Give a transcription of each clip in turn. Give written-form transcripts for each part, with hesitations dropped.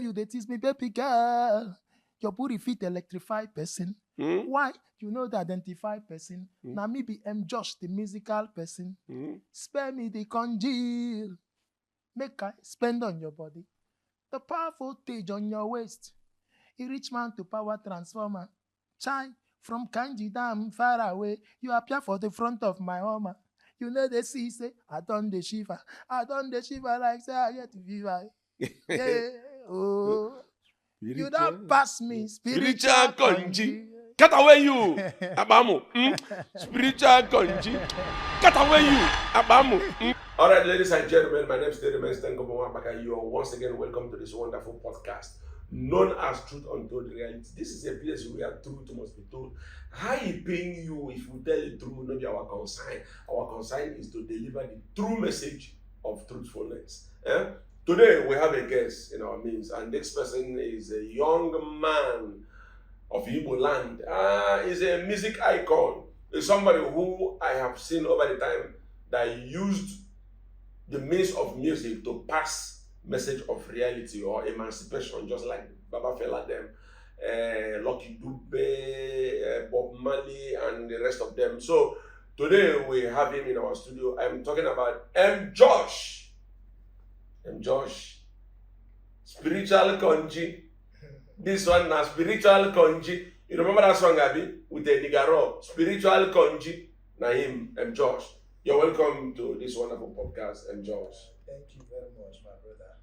you that is me, baby girl. Your booty fit electrify person. Why? You know the identify person. Now me be Josh, the musical person. Spare me the congeal. Make I spend on your body. The power voltage on your waist. A rich man to power transformer. Chai, from Kanji Dam far away, you appear for the front of my Homer. You know the sea say, I done the shiver. I done the shiver like say I get fever. Yeah, oh. You don't pass me, spiritual conji. Cut away you, Abamu. Spiritual conji. Cut away you, Abamu. All right, ladies and gentlemen, my name is Derriman Stenko. You are once again welcome to this wonderful podcast known as Truth Untold Reality. This is a place where truth must be told. How he paying you if you tell the truth, not be our concern. Our concern is to deliver the true message of truthfulness. Today we have a guest in our midst, and this person is a young man of Igbo land. He's a music icon. He's somebody who I have seen over the time that used the means of music to pass message of reality or emancipation, just like Baba Fela them, Lucky Dube, Bob Marley, and the rest of them. So today we have him in our studio. I'm talking about M. Josh. M. Josh, spiritual conji. This one now spiritual conji. You remember that song, Abi, with the Digaro, spiritual conji. Now him, M. Josh. You're welcome to this wonderful podcast, M. Josh. Thank you very much, my brother.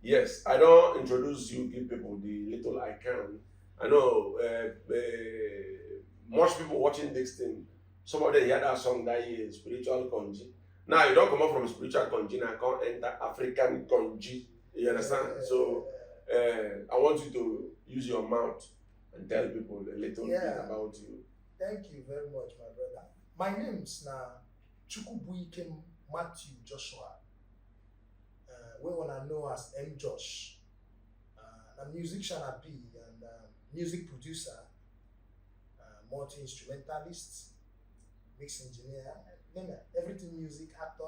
Yes, I don't introduce you, give people the little I can. I know most people watching this thing, some of them hear that song that is spiritual conji. Now you don't come up from spiritual conji, now can't enter African conji. You understand? So I want you to use your mouth and tell people a little bit about you. Thank you very much, my brother. My name's now Chukwubuikem Matthew Joshua. We wanna know as M. Josh. I'm a musician I be and music producer, multi-instrumentalist, mix engineer, everything music, actor,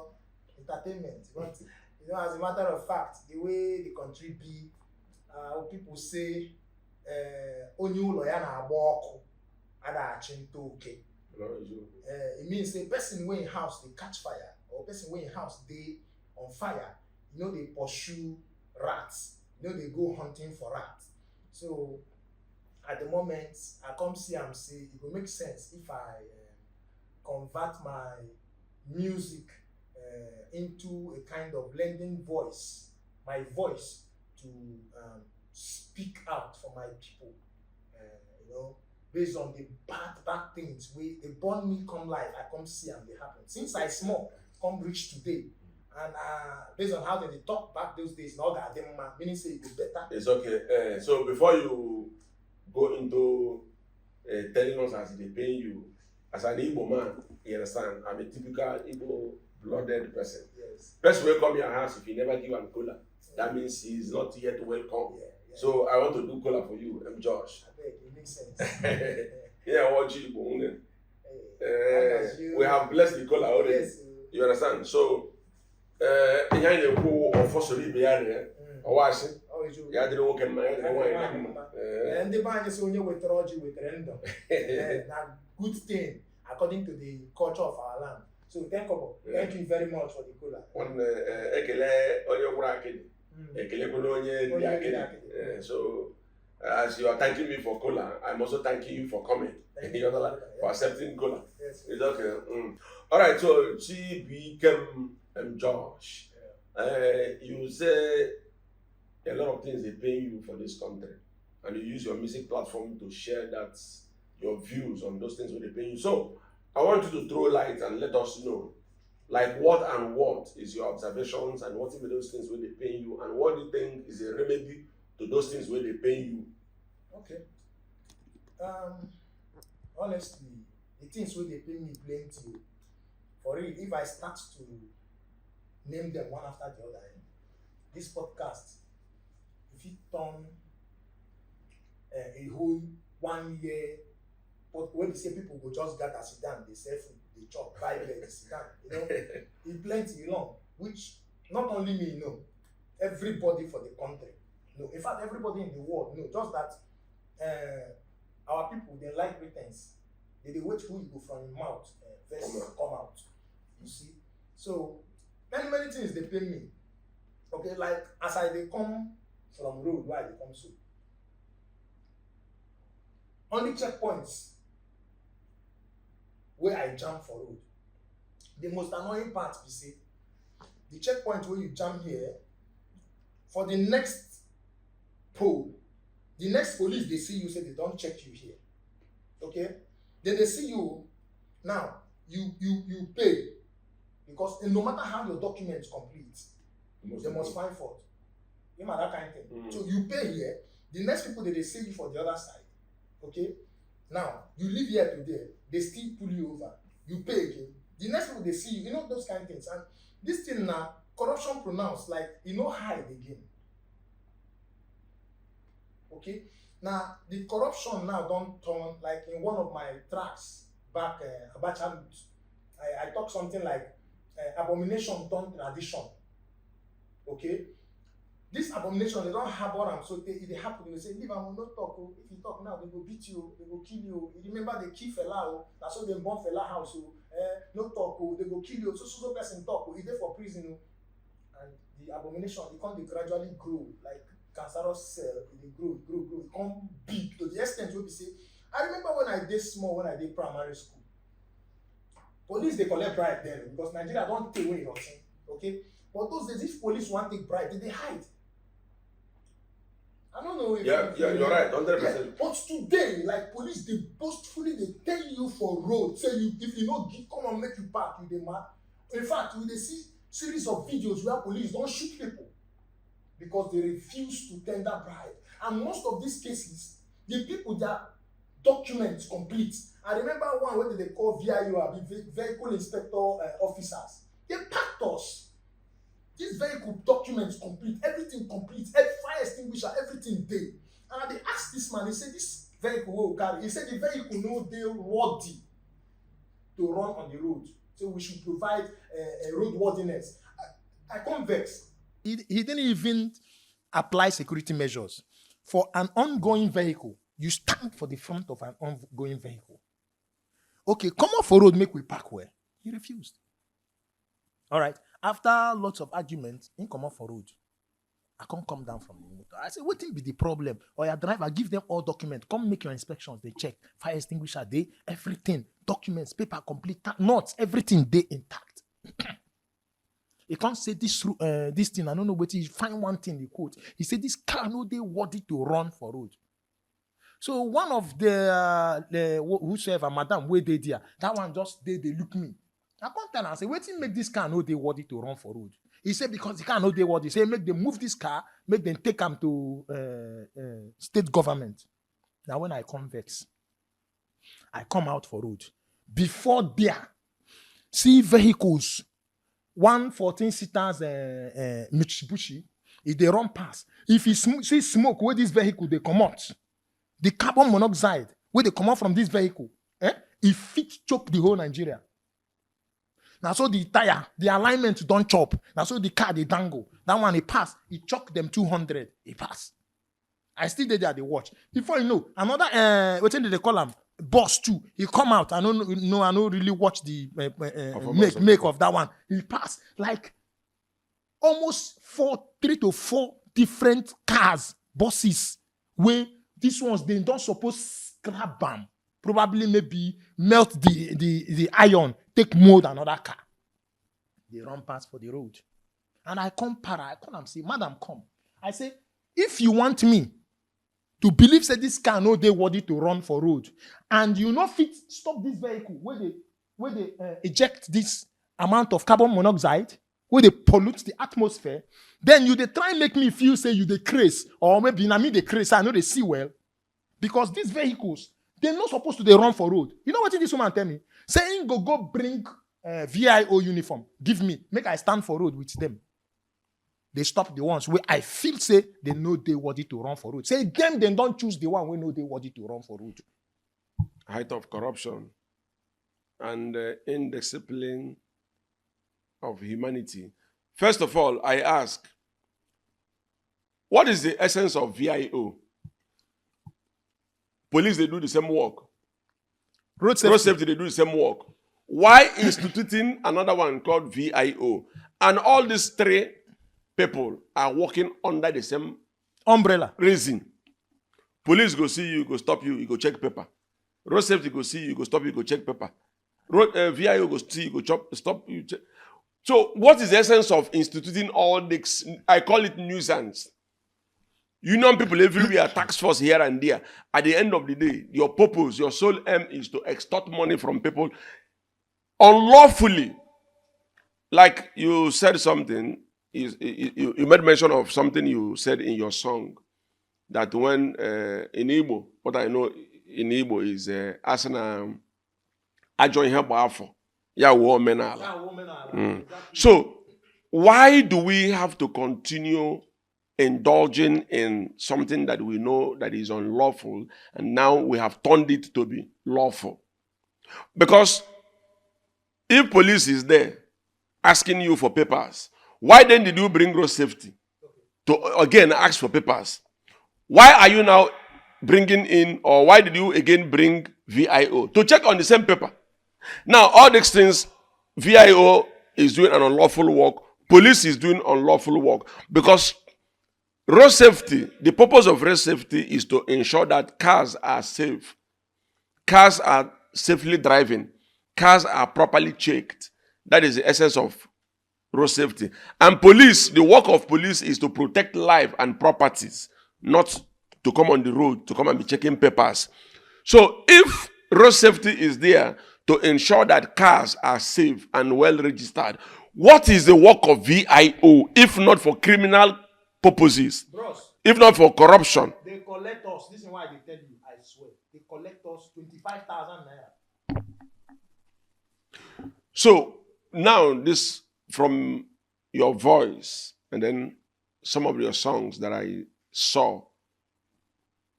entertainment. But you know, as a matter of fact, the way the country be, people say, onye ụlọ ya na-agba ọkụ adaghachi nta oke. It means a person wey in house they catch fire, or person wey in house they on fire. You know they pursue rats. You know they go hunting for rats. So at the moment, I come see and say it will make sense if I convert my music into a kind of lending voice, my voice to speak out for my people, you know, based on the bad things they born me come life, I come see and they happen. Since I small, come reach today, and based on how they talk back those days, now that meaning say it will better. It's okay. So before you go into telling us as they pay you, as an Igbo man, you understand, I'm a typical Igbo blooded person. Yes. First welcome your house if you never give him cola. That means he's not yet welcome. Yeah. So I want to do cola for you, M. Josh. I beg, it makes sense. Yeah, what you You. we have blessed the cola already. Yes. You understand? So behind the pool of fossil behind or washing. Yeah, I didn't walk in my And the band is only with Roger with random. Good thing according to the culture of our land. So thank you very much for the cola. One ekele onye gwara akidi. Ekele kwuno onye ndi akidi. So as you are thanking me for cola, I'm also thanking you for coming. For accepting cola. Yes. It's okay. All right, so she became Josh. You say a lot of things they pay you for this country, and you use your music platform to share that your views on those things when they pay you. So I want you to throw light and let us know, like what is your observations and what are those things when they pay you, and what do you think is a remedy to those things when they pay you? Okay. Honestly, the things where they pay me plenty. For real, if I start to name them one after the other, this podcast, if it turn a whole 1 year, but when they say people go just gather, sit down, they sell food, they chop, buy bread, they sit down, you know, it's plenty long, which not only me, everybody for the country No, in fact, everybody in the world know. Just that our people they like pretense. They wait who you go from your mouth first come out. You see, so many things they pain me. Okay, like as I they come from road, why they come so. Only checkpoints where I jump for road. The most annoying part be say the checkpoint where you jump here for the next pole, the next police they see you say they don't check you here. Okay? Then they see you now you pay because no matter how your documents complete, they must find fault. You know that kind of thing. So you pay here, the next people they see you for the other side. Okay? Now you live here today, they still pull you over. You pay again. The next people they see you, you know those kind of things. And this thing now, corruption pronounced like hide again. Okay? Now the corruption now don't turn like in one of my tracks back Abacha Route. I talk something like abomination turned tradition. Okay? This abomination, they don't harbor them, so if they happen, they say, leave them, not talk. If you talk now, they will beat you, they will kill you. You remember they kill fella, that's why they bomb fella house, no talk, they will kill you. So person talk, he there for prison. And the abomination, it can gradually grow, like cancerous cell, it grow, it become big to the extent where we say, I remember when I did small, when I did primary school. Police, they collect bribe then, because Nigeria don't take away nothing, okay? But those days, if police want to take bribe, they hide. I don't know if you're right, 100%. Yeah, but today, like police, they boastfully they tell you for road, say you if you not give, come and make you back, you the mad. In fact, we see series of videos where police don't shoot people because they refuse to tender bribe. And most of these cases, the people that documents complete. I remember one where they call VIO, vehicle inspector officers. They packed us. This vehicle documents complete, everything complete, fire extinguisher, everything there. And they asked this man, he said, this vehicle will carry. He said the vehicle no they worthy to run on the road. So we should provide a roadworthiness. I can't vex. He didn't even apply security measures. For an ongoing vehicle, you stand for the front of an ongoing vehicle. Okay, come off for road, make we park where? He refused. All right. After lots of arguments, he come off for road. I can't come down from the motor. I say, what be the problem? Or your driver, give them all documents. Come make your inspections. They check. Fire extinguisher, they, everything. Documents, paper complete, notes, everything, they intact. He can't say this thing. I don't know what he find one thing he quote. He said, this car no they worthy to run for road. So one of the whosoever, madam, where they there, that one just they look me. I can't tell her, I say, wait till make this car know they worthy to run for road. He said, because the car know they worthy. He said, make them move this car, make them take them to state government. Now when I convex, I come out for road. Before there, see vehicles, 114-seaters Mitsubishi, if they run past, if you see smoke where this vehicle they come out, the carbon monoxide where they come out from this vehicle, it fit choke the whole Nigeria. Now so the tire, the alignment don't chop. Now so the car they dangle. That one it pass, it choke them 200, it pass. I still did there they watch. Before you know, another what did they call him? Boss too. He come out. I don't really watch the make of that one. He pass like almost 3 to 4 different cars, buses, where these ones they don't suppose scrap them. Probably maybe melt the iron, take more than another car. They run past for the road. And I come and say, madam, come. I say, if you want me to believe that this car no they worthy to run for road, and you not fit stop this vehicle where they eject this amount of carbon monoxide, where they pollute the atmosphere, then you they try and make me feel say you the craze, or maybe na me the craze, I know they see well. Because these vehicles, they're not supposed to they run for road. You know what this woman tell me? Saying go bring VIO uniform, give me, make I stand for road with them. They stop the ones where I feel say they know they worthy to run for road. Say them, they don't choose the one where know they worthy to run for road. Height of corruption and indiscipline of humanity. First of all, I ask, What is the essence of VIO? Police, they do the same work. Road safety. Road safety, they do the same work. Why instituting another one called VIO? And all these three people are working under the same Umbrella. reason. Police go see you, go stop you go check paper. Road safety go see you, go stop you, go check paper. Road VIO go see you, go stop you. Check. So what is the essence of instituting all this? I call it nuisance. Union people everywhere, tax force here and there. At the end of the day, your purpose, your sole aim is to extort money from people unlawfully. Like you said something, you made mention of something you said in your song, that when in Igbo, what I know in Igbo is asana ajo ihe gba afọ ya wo omenala. So why do we have to continue indulging in something that we know that is unlawful, and now we have turned it to be lawful? Because if police is there asking you for papers, why then did you bring road safety to again ask for papers? Why are you now bringing in, or why did you again bring VIO to check on the same paper? Now all these things, VIO is doing an unlawful work, police is doing unlawful work, because road safety, the purpose of road safety is to ensure that cars are safe, cars are safely driving, cars are properly checked. That is the essence of road safety. And police, the work of police is to protect life and properties, not to come on the road, to come and be checking papers. So if road safety is there to ensure that cars are safe and well registered, what is the work of VIO if not for criminal purposes? Bros, If not for corruption? they collect us. This is why they tell you, I swear. They collect us 25,000 naira. So now this, from your voice and then some of your songs that I saw,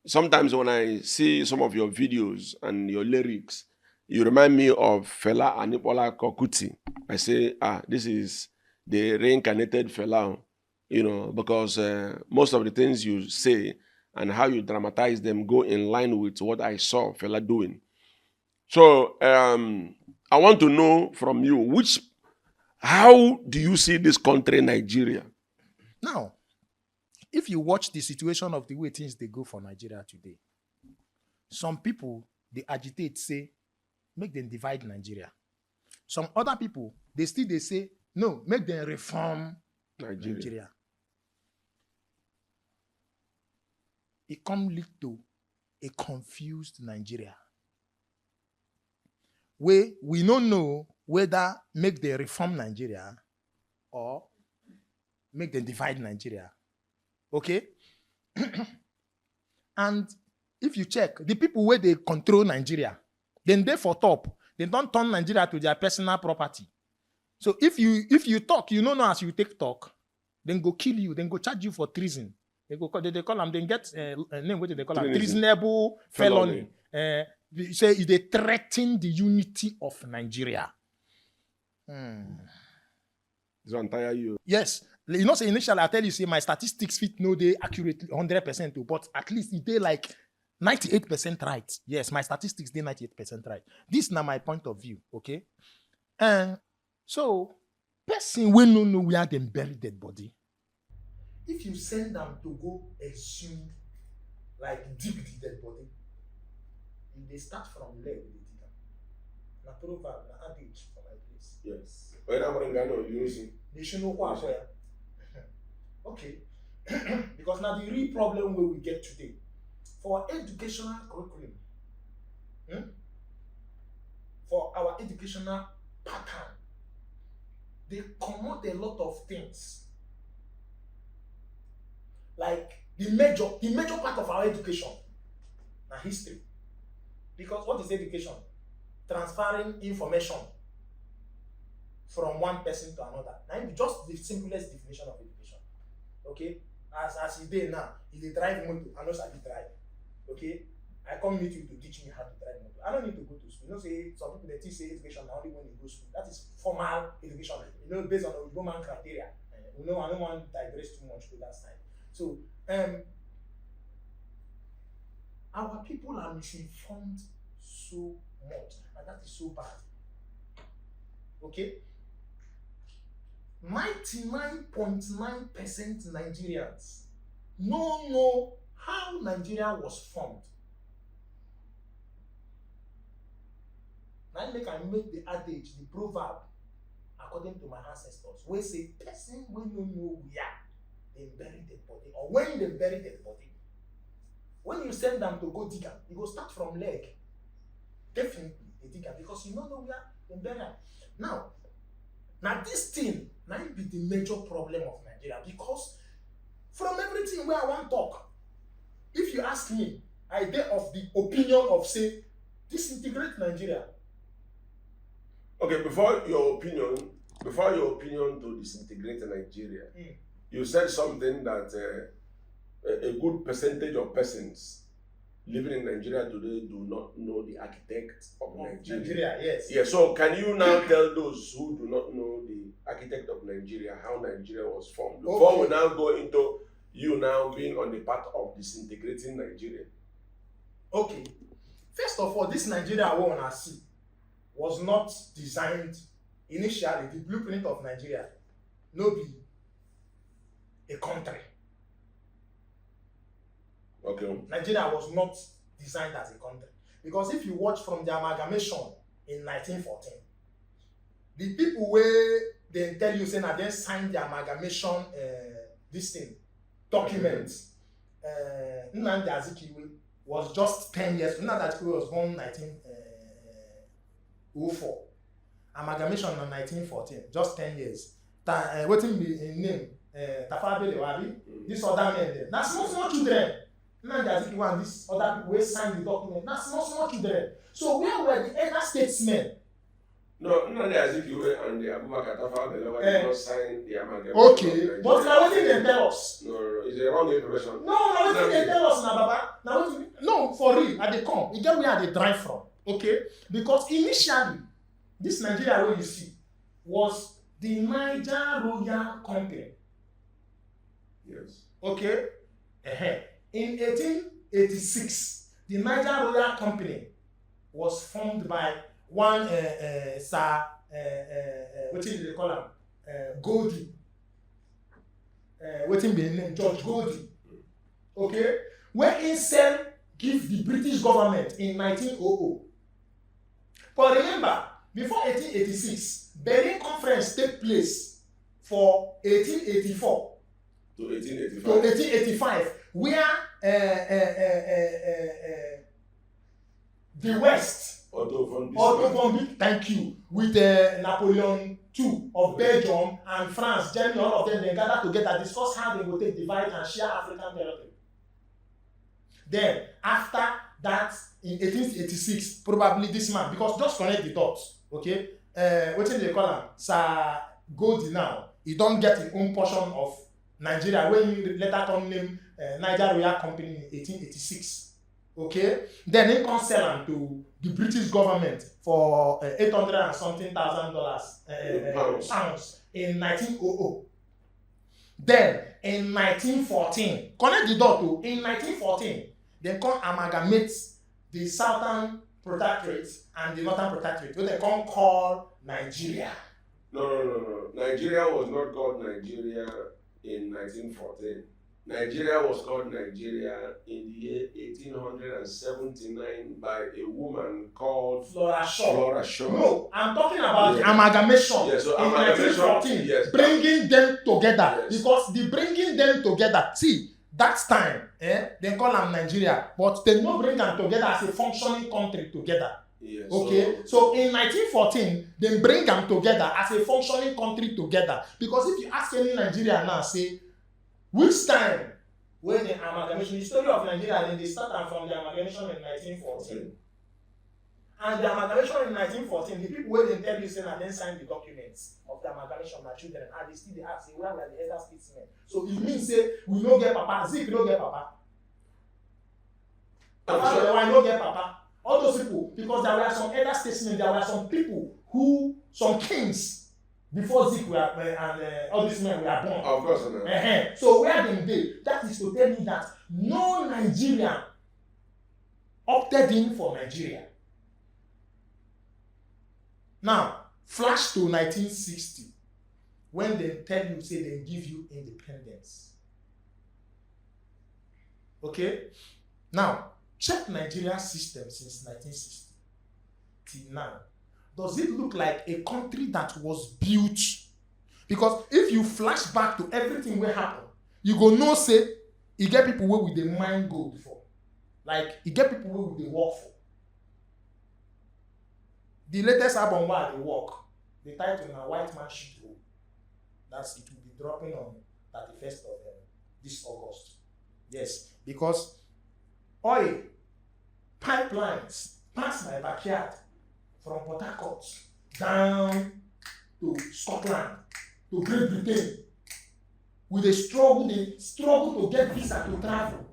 sometimes when I see some of your videos and your lyrics, you remind me of Fela Anipola Kuti. I say, this is the reincarnated Fela, you know, because most of the things you say and how you dramatize them go in line with what I saw Fela doing. So I want to know from you, how do you see this country, Nigeria? Now, if you watch the situation of the way things they go for Nigeria today, some people, they agitate, say, make them divide Nigeria. Some other people, they say, no, make them reform Nigeria. It can lead to a confused Nigeria, where we don't know whether make them reform Nigeria or make them divide Nigeria. Okay? And if you check, the people where they control Nigeria, then they for top, they don't turn Nigeria to their personal property. So if you talk, you know as you take talk, then go kill you, then go charge you for treason. They call them, then get a name, what do they call them? Treasonable felony. Say they threaten the unity of Nigeria. It's entire you. Yes. You know, say initially I tell you, say my statistics fit no they accurately 100%, but at least it they like 98% right. Yes, my statistics they 98% right. This is now my point of view, okay? And so person we no know where them bury dead body. If you send them to go exhume, like dig the dead body, if they start from leg, they dig them. Na proverb, na adage for my place. Yes. When I'm in Ghana, you see. They should know what. Okay. Because now the real problem where we get today, for educational curriculum, for our educational pattern, they commot a lot of things. Like the major part of our education, now history. Because what is education? Transferring information from one person to another. Now just the simplest definition of education. Okay? As you dey now, if they drive motor, I know I drive. Okay? I come meet you to teach me how to drive motor. I don't need to go to school. You know, say some people they teach say education only when you go to school. That is formal education. You know, based on the Roman criteria. You know, I don't want to digress too much to that side. So our people are misinformed so much, and that is so bad. Okay? 99.9% Nigerians don't know how Nigeria was formed. Now make I make the adage, the proverb, according to my ancestors, wey say person wey no know where dem bury dead body, or when dem bury dead body, when you send them to go dig am, you go start from leg. Definitely they dig am because you no know where dem bury am. Now this thing na be the major problem of Nigeria, because from everything wey I wan talk, if you ask me, I dey of the opinion of say disintegrate Nigeria. Okay, before your opinion to disintegrate Nigeria, you said something that a good percentage of persons living in Nigeria today do not know the architect of Nigeria. Yes. Yeah, so can you now tell those who do not know the architect of Nigeria how Nigeria was formed? Before we now go into you now being on the path of disintegrating Nigeria. Okay. First of all, this Nigeria we wanna see was not designed initially. The blueprint of Nigeria no be a country. Okay. Nigeria was not designed as a country, because if you watch from the amalgamation in 1914, the people where they tell you say na dem sign the amalgamation this thing document, Nnamdi Azikiwe was just 10 years. Nnamdi Azikiwe was born 1904. Amalgamation in 1914, just 10 years. Wetin be im name? Tafawa Balewa abi? This other men there. Na small children. Nnamdi Azikiwe and this other people wey sign the document. Na small children. So where were the elder statesmen? No, Nnamdi Azikiwe and the Abubakar Tafawa Balewa did not sign the amalgamation. Okay, but na wetin dem tell us? No, it's a wrong information. No, na wetin dem tell us na baba. Na wetin? No, for real, I dey come. E get where I dey drive from. Okay, because initially this Nigeria wey you see was the Niger Royal Company. Yes. Okay. In 1886, the Niger Royal Company was formed by one Sir, what do they call him? Goldie. What be his name? George Goldie. Okay. Where he give the British government in 1900. But remember, before 1886, Berlin Conference take place for 1884 to 1885. To 1885, where the West, Otto von Bismarck, thank you, with Napoleon II of Belgium and France, Germany, all of them, they gather together, discuss how they will take divide and share African territory. Then, after that, in 1886, probably this man, because just connect the dots, okay? What do they call him? Sir Goldie now, he don't get his own portion of Nigeria when he later come name Niger Royal Company in 1886. Okay? Then he can sell them to the British government for $800 and something thousand pounds in 1900. Then in 1914, connect the dot to, in 1914, they come amalgamate the Southern Protectorate and the Northern Protectorate, what they come call Nigeria. No. Nigeria was not called Nigeria in 1914. Nigeria was called Nigeria in the year 1879 by a woman called Flora Shaw. No, I'm talking about the amalgamation. Yes, so in 1914, yes, bringing them together. Yes. Because the bringing them together, see, that time, they call them Nigeria, but they no bring them together as a functioning country together. Yes, okay, so in 1914, they bring them together as a functioning country together. Because if you ask any Nigerian now, say, which time when the amalgamation, the story of Nigeria, then they start from the amalgamation in 1914. And the amalgamation in 1914, the people where they tell you say and then sign the documents of the amalgamation, my children, and they still they ask, say, where were the elder statesmen? So it means say we no get papa, Zik no get papa. Why no get papa? All those people, because there were some elder statesmen, there were some people who, some kings before Zik and all these men were born. Of course, no. So where them dey? That is to tell you that no Nigerian opted in for Nigeria. Now, flash to 1960, when they tell you, say they give you independence. Okay? Now, check Nigeria's system since 1960 till now. Does it look like a country that was built? Because if you flash back to everything wey happen, you go know say e get people wey we dey mine gold for. Like, e get people wey we dey work for. The latest album wey I dey work, the title na White Man Shit Hole. That's it will be dropping on 31st of this August. Yes, because oil pipelines pass my backyard from Port Harcourt down to Scotland to Great Britain. We dey struggle to get visa to travel.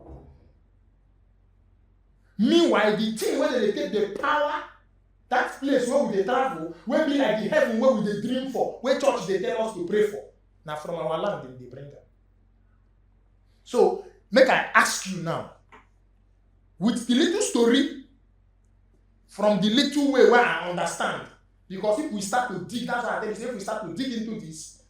Meanwhile, the thing wey dey take the power that place where we dey travel, wey be like the heaven wey we dey dream for, wey church dey tell us to pray for, na from our land dem dey bring am. So make I ask you now, with the little story, from the little way where I understand, because if we start to dig, that's why I tell you, if we start to dig into this,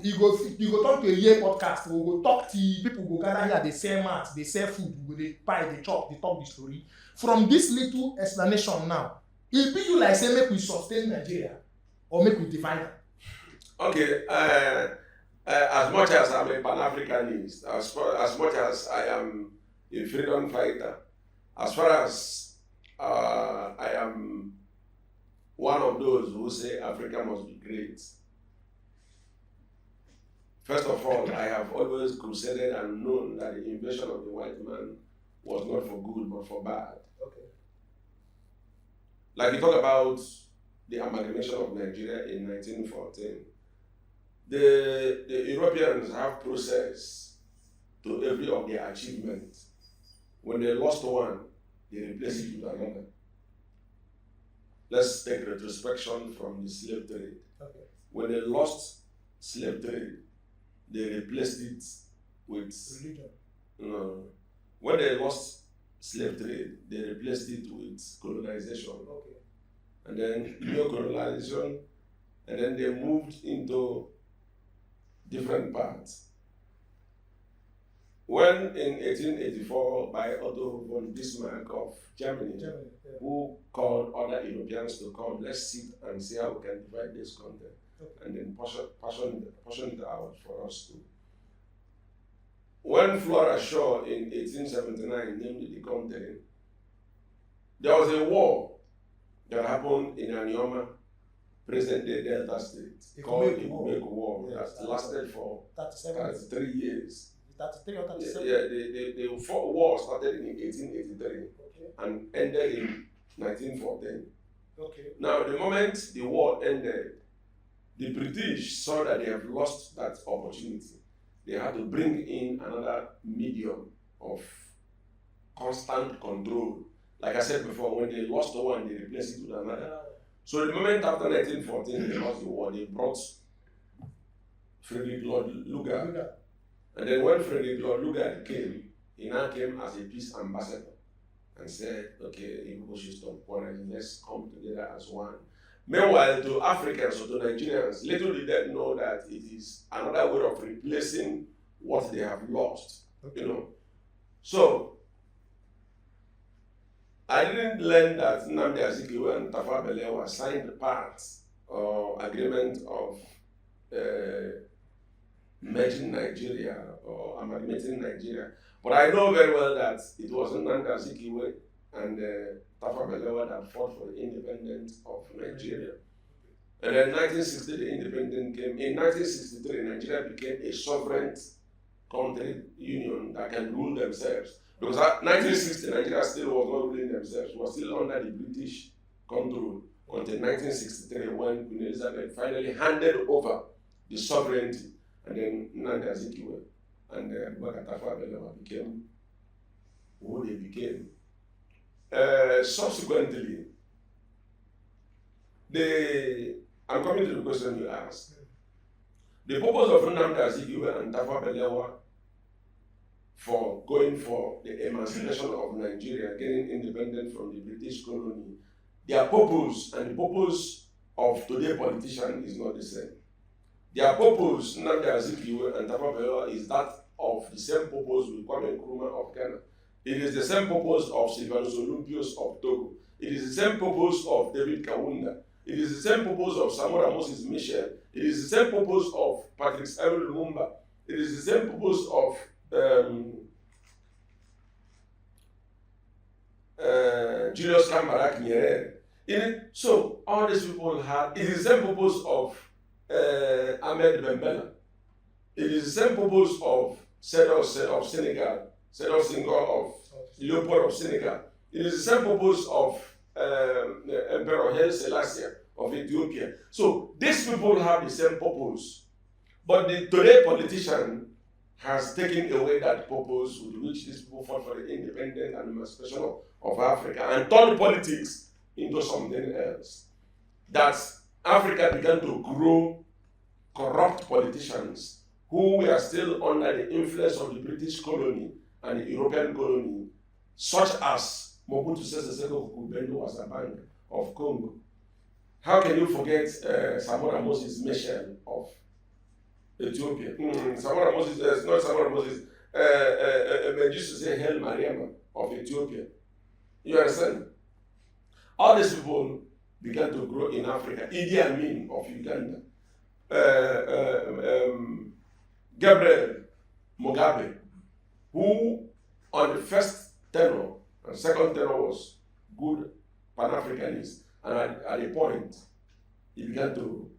you go talk to a year podcast, we go talk to people, go gather here, they sell mats, they sell food, we go dey buy, they chop, they talk the story. From this little explanation now, it be you like say make we sustain Nigeria or make we divide am. Okay, as much as I'm a Pan-Africanist, as much as I am a freedom fighter, as far as I am one of those who say Africa must be great. First of all, I have always crusaded and known that the invasion of the white man was not for good but for bad. Okay. Like you talk about the amalgamation of Nigeria in 1914, the Europeans have process to every of their achievements. When they lost one, they replace it with another. Let's take retrospection from the slave trade. Okay. When they lost slave trade, they replaced it with Religion. no. When they lost slave trade, they replaced it with colonization. Okay. And then neo-colonization, and then they moved into different parts. When in 1884, by Otto von Bismarck of Germany, Yeah. who called other Europeans to come, let's sit and see how we can divide this content, Okay. and then portion it out for us to. When Flora Shaw in 1879 named the content, there was a war that happened in Anioma, present-day Delta State, called the Kumeko War, Yes. that lasted for 37. 3 years. 33 or 37. Yeah, the war started in 1883 Okay. and ended in 1914. Okay. Now, the moment the war ended, the British saw that they have lost that opportunity. They had to bring in another medium of constant control. Like I said before, when they lost the one, they replaced it with another. So the moment after 1914, they lost the war, they brought Frederick Lord Lugard. And then when Frederick Lord Lugard came, he now came as a peace ambassador and said, okay, people should stop quarreling, let's come together as one. Meanwhile, to Africans or to Nigerians, little did they know that it is another way of replacing what they have lost, you know. So, I didn't learn that Nnamdi Azikiwe and Tafawa Balewa signed the parts or agreement of merging Nigeria or amalgamating Nigeria. But I know very well that it was Nnamdi Azikiwe and Tafawa Balewa that fought for the independence of Nigeria. And then 1960, the independence came. In 1963, Nigeria became a sovereign country union that can rule themselves. Because at 1960, Nigeria still was not ruling themselves. It was still under the British control until 1963 when Queen Elizabeth finally handed over the sovereignty. And then Nnamdi Azikiwe and Abubakar Tafawa Balewa became who they became. Subsequently, I'm coming to the question you asked. The purpose of Nnamdi Azikiwe and Tafawa Balewa for going for the emancipation of Nigeria, getting independent from the British colony, their purpose and the purpose of today's politician is not the same. Their purpose, Nnamdi Azikiwe and Tafawa Balewa, is that of the same purpose with Kwame Nkrumah of Ghana. It is the same purpose of Sylvanus Olympios of Togo. It is the same purpose of David Kaunda. It is the same purpose of Samora Moses Michel. It is the same purpose of Patrick Emery Lumumba. It is the same purpose of Julius Kambarage Nyerere. So all these people had, it is the same purpose of Ahmed Bembela. It is the same purpose of Senghor of Senegal, Senghor of Leopold of Senegal. It is the same purpose of Emperor Haile Selassie of Ethiopia. So these people have the same purpose. But the today politician has taken away that purpose with which these people fought for the independence and emancipation of Africa and turned politics into something else. That Africa began to grow corrupt politicians who were still under the influence of the British colony and the European colony, such as Mobutu Sese Seko Kubendo Wasabanga of Congo. How can you forget Samora Moses Michel of Ethiopia? Samora Moses, not Samora Moses, Mengistu Haile Mariam of Ethiopia. You understand? All these people began to grow in Africa. Idi Amin of Uganda. Gabriel Mugabe, who on the first tenure and second tenure was good Pan-Africanist, and at a point he began to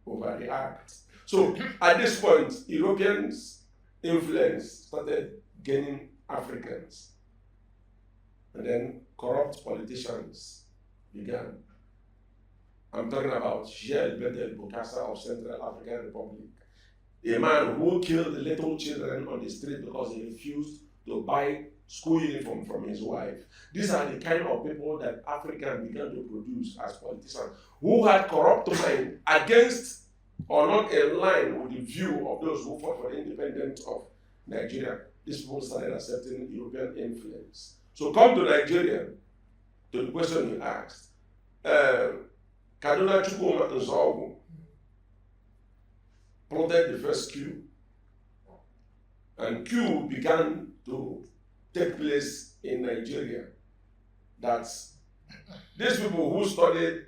overreact. So at this point, Europeans' influence started gaining Africans, and then corrupt politicians began. I'm talking about Jean Bedel Bokassa of Central African Republic, a man who killed little children on the street because he refused to buy school uniform from his wife. These are the kind of people that Africa began to produce as politicians who had corrupt mind against or not in line with the view of those who fought for the independence of Nigeria. These people started accepting European influence. So come to Nigeria, to the question you asked. Kaduna Chukwuma Nzorgu plotted the first coup. And coup began to take place in Nigeria. That these people who studied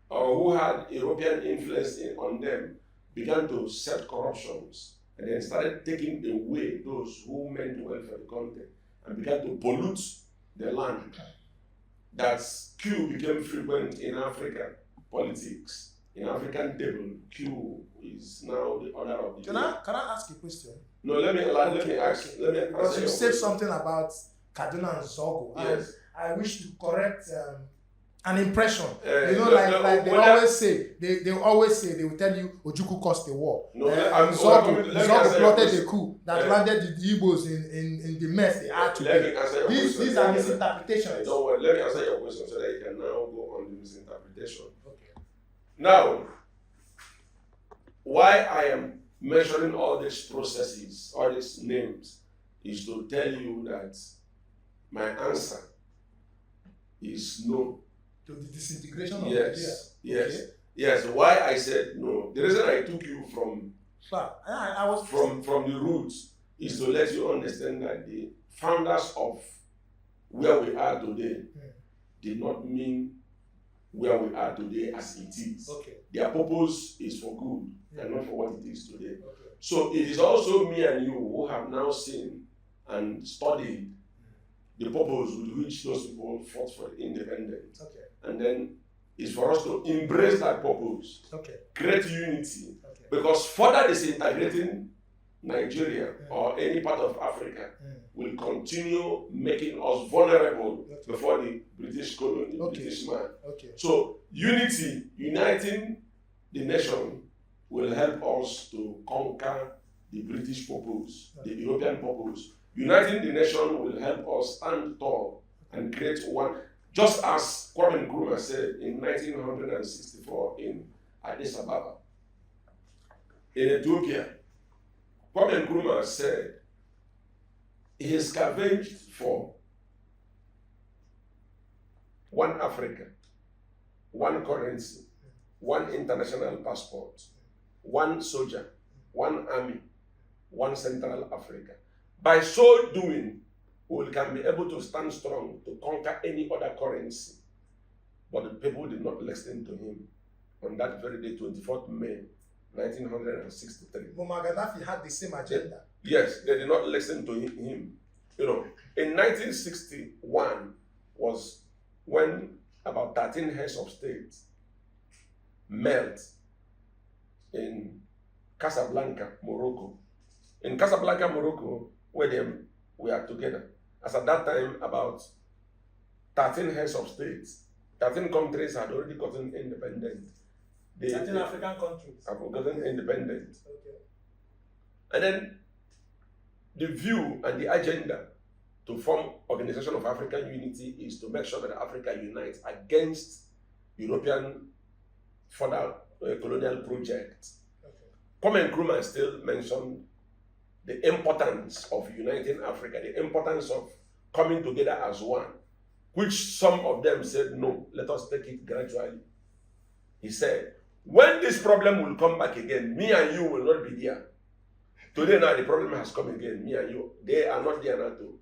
or who had European influence on them began to set corruptions and then started taking away those who meant well for the country and began to pollute the land. That coup became frequent in African politics. In African table, coup is now the order of the day. Can I ask a question? No, let me ask. Because you said something about Kaduna Nzorgu. Yes. I wish to correct an impression. They always say, they will tell you Ojukwu caused the war. No, Nzorgu plotted the coup that landed the Igbos in the mess they had to do. These are misinterpretations. Don't worry, let me answer your question so that you can now go on the misinterpretation. Okay. Now, why I am mentioning all these processes, all these names, is to tell you that my answer is no. To the disintegration of Nigeria? Yes. Why I said no. The reason I took you from the roots is to let you understand that the founders of where we are today did not mean where we are today as it is. Okay. Their purpose is for good and not for what it is today. Okay. So it is also me and you who have now seen and studied the purpose with which those people fought for independence. Okay. And then it's for us to embrace that purpose, create unity, because further disintegrating Nigeria or any part of Africa will continue making us vulnerable before the British colony, the British man. Okay. So unity, uniting the nation will help us to conquer the British purpose, the European purpose. Uniting the nation will help us stand tall and create one. Just as Kwame Nkrumah said in 1964 in Addis Ababa. In Ethiopia, Kwame Nkrumah said he scavenged for one Africa, one currency, one international passport, one soldier, one army, one Central Africa. By so doing, we can be able to stand strong to conquer any other currency. But the people did not listen to him on that very day, 24th May, 1963. Muammar Gaddafi had the same agenda. Yes, they did not listen to him. You know, in 1961 was when about 13 heads of state met in Casablanca, Morocco. In Casablanca, Morocco, where we are together. As at that time, about 13 heads of states, 13 countries had already gotten independent. 13 African countries have gotten independent. Okay. And then the view and the agenda to form Organization of African Unity is to make sure that Africa unites against European further colonial project. Okay. Kwame Nkrumah still mentioned the importance of uniting Africa, the importance of coming together as one, which some of them said, no, let us take it gradually. He said, when this problem will come back again, me and you will not be there. Today now the problem has come again, me and you. They are not there now to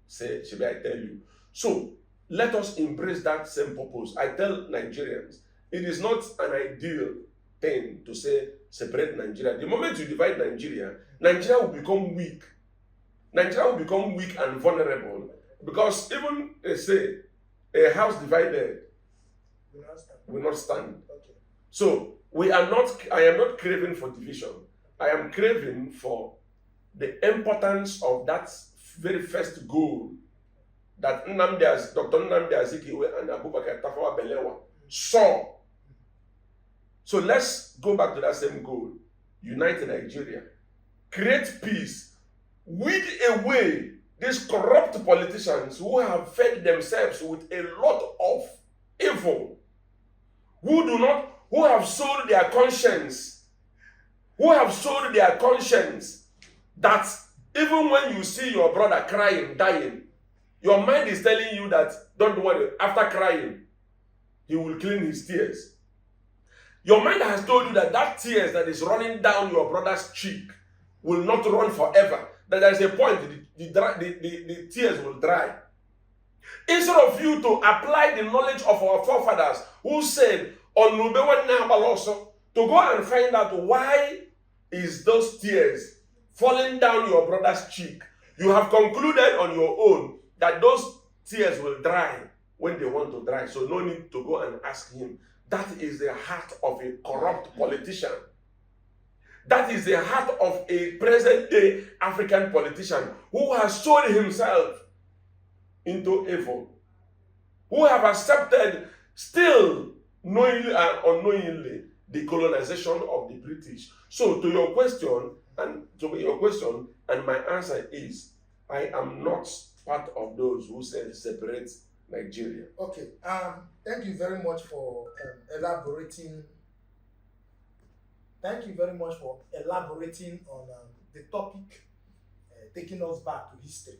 say, Shebi, I tell you. So let us embrace that same purpose. I tell Nigerians, it is not an ideal thing to say separate Nigeria. The moment you divide Nigeria, Nigeria will become weak. Nigeria will become weak and vulnerable because even say a house divided will not stand. Okay. So I am not craving for division. I am craving for the importance of that very first goal that Dr. Nnamdi Azikiwe and Abubakar Tafawa Balewa saw. So let's go back to that same goal. Unite Nigeria. Create peace. Weed away these corrupt politicians who have fed themselves with a lot of evil, who have sold their conscience, that even when you see your brother crying, dying, your mind is telling you that, don't worry, after crying, he will clean his tears. Your mind has told you that tears that is running down your brother's cheek will not run forever. That there is a point, the tears will dry. Instead of you to apply the knowledge of our forefathers who said, to go and find out why is those tears falling down your brother's cheek. You have concluded on your own that those tears will dry when they want to dry. So no need to go and ask him. That is the heart of a corrupt politician. That is the heart of a present-day African politician who has sold himself into evil, who have accepted, still knowingly and unknowingly, the colonization of the British. So to your question, and my answer is, I am not part of those who said separate Nigeria. Okay. Thank you very much for elaborating. Thank you very much for elaborating on the topic, taking us back to history.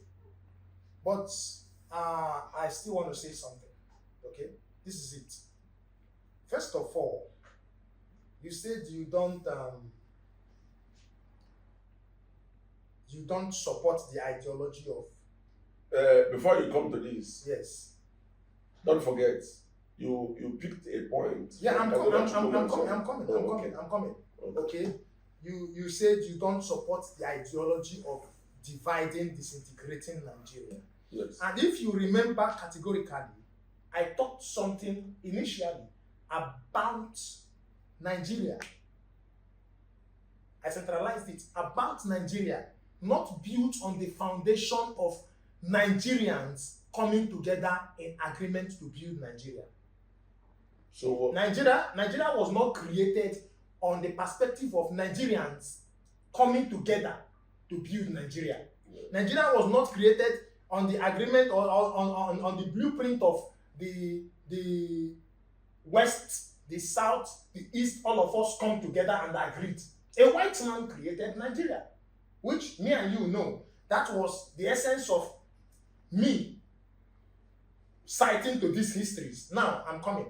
But I still want to say something. Okay, this is it. First of all, you said you don't support the ideology of. Before you come to this, Yes. don't forget you picked a point. Yeah, I'm coming. Okay. Okay. You said you don't support the ideology of dividing, disintegrating Nigeria. Yes. And if you remember categorically, I talked something initially about Nigeria. I centralized it about Nigeria, not built on the foundation of Nigerians coming together in agreement to build Nigeria. So Nigeria was not created on the perspective of Nigerians coming together to build Nigeria. Nigeria was not created on the agreement or on the blueprint of the the South, the East, all of us come together and agreed. A white man created Nigeria, which me and you know, that was the essence of me citing to these histories. Now, I'm coming.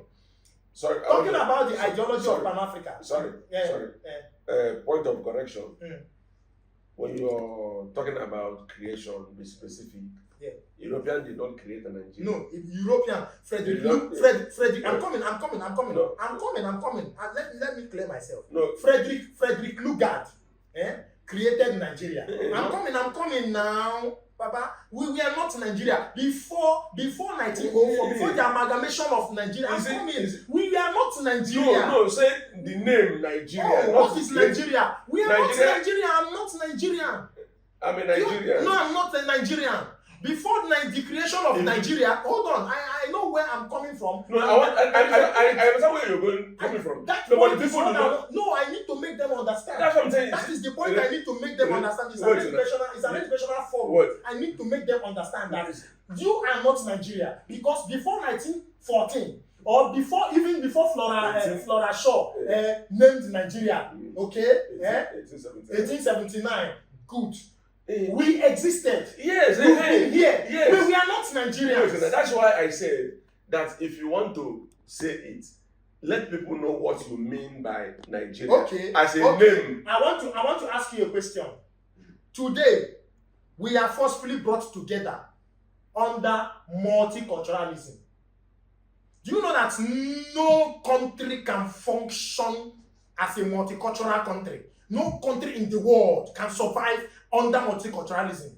Sorry. Talking about the ideology of sorry. Pan-Africa. Sorry. Point of correction. When you're talking about creation, be specific. Yeah. European did not create a Nigeria. No, European. Frederick. I'm coming. No. I'm coming. And let me clear myself. No. Frederick Lugard created Nigeria. I'm coming now. Papa, we are not Nigeria. Before 1904, before the amalgamation of Nigeria, we are not Nigeria. No, say the name Nigeria. Oh, what is Nigeria? We are not Nigeria. I'm not Nigerian. I'm a Nigerian. No, I'm not a Nigerian. Before the creation of Nigeria, hold on, I know where I'm coming from. No, I understand where you're coming from. That no, point but is what no, I need to make them understand. That's what I'm saying. That is the point I need to make them understand. It's an educational form. I need to make them understand that you are not Nigeria. Because before 1914, or even before Flora Shaw named Nigeria, okay? 1879, good. We existed. Yes, we've been here. Yes. We are not Nigerians. That's why I said that if you want to say it, let people know what you mean by Nigeria. Okay. As a name. I want to ask you a question. Today, we are forcefully brought together under multiculturalism. Do you know that no country can function as a multicultural country? No country in the world can survive under multiculturalism.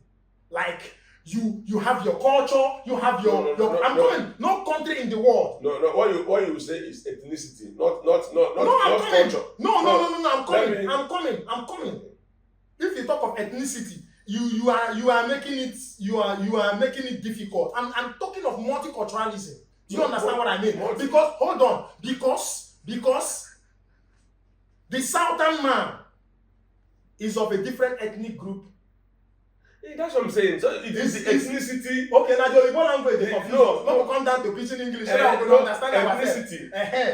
Like you have your culture, you have your no country in the world. No. What you say is ethnicity, not culture. I'm coming. If you talk of ethnicity, you are making it difficult. I'm talking of multiculturalism. Do you understand what I mean? Because hold on, because the Southern man is of a different ethnic group. That's what I'm saying. So it is the ethnicity. Okay, now the Igbo language is confused. No, come down to preaching English. So that we don't understand ethnicity.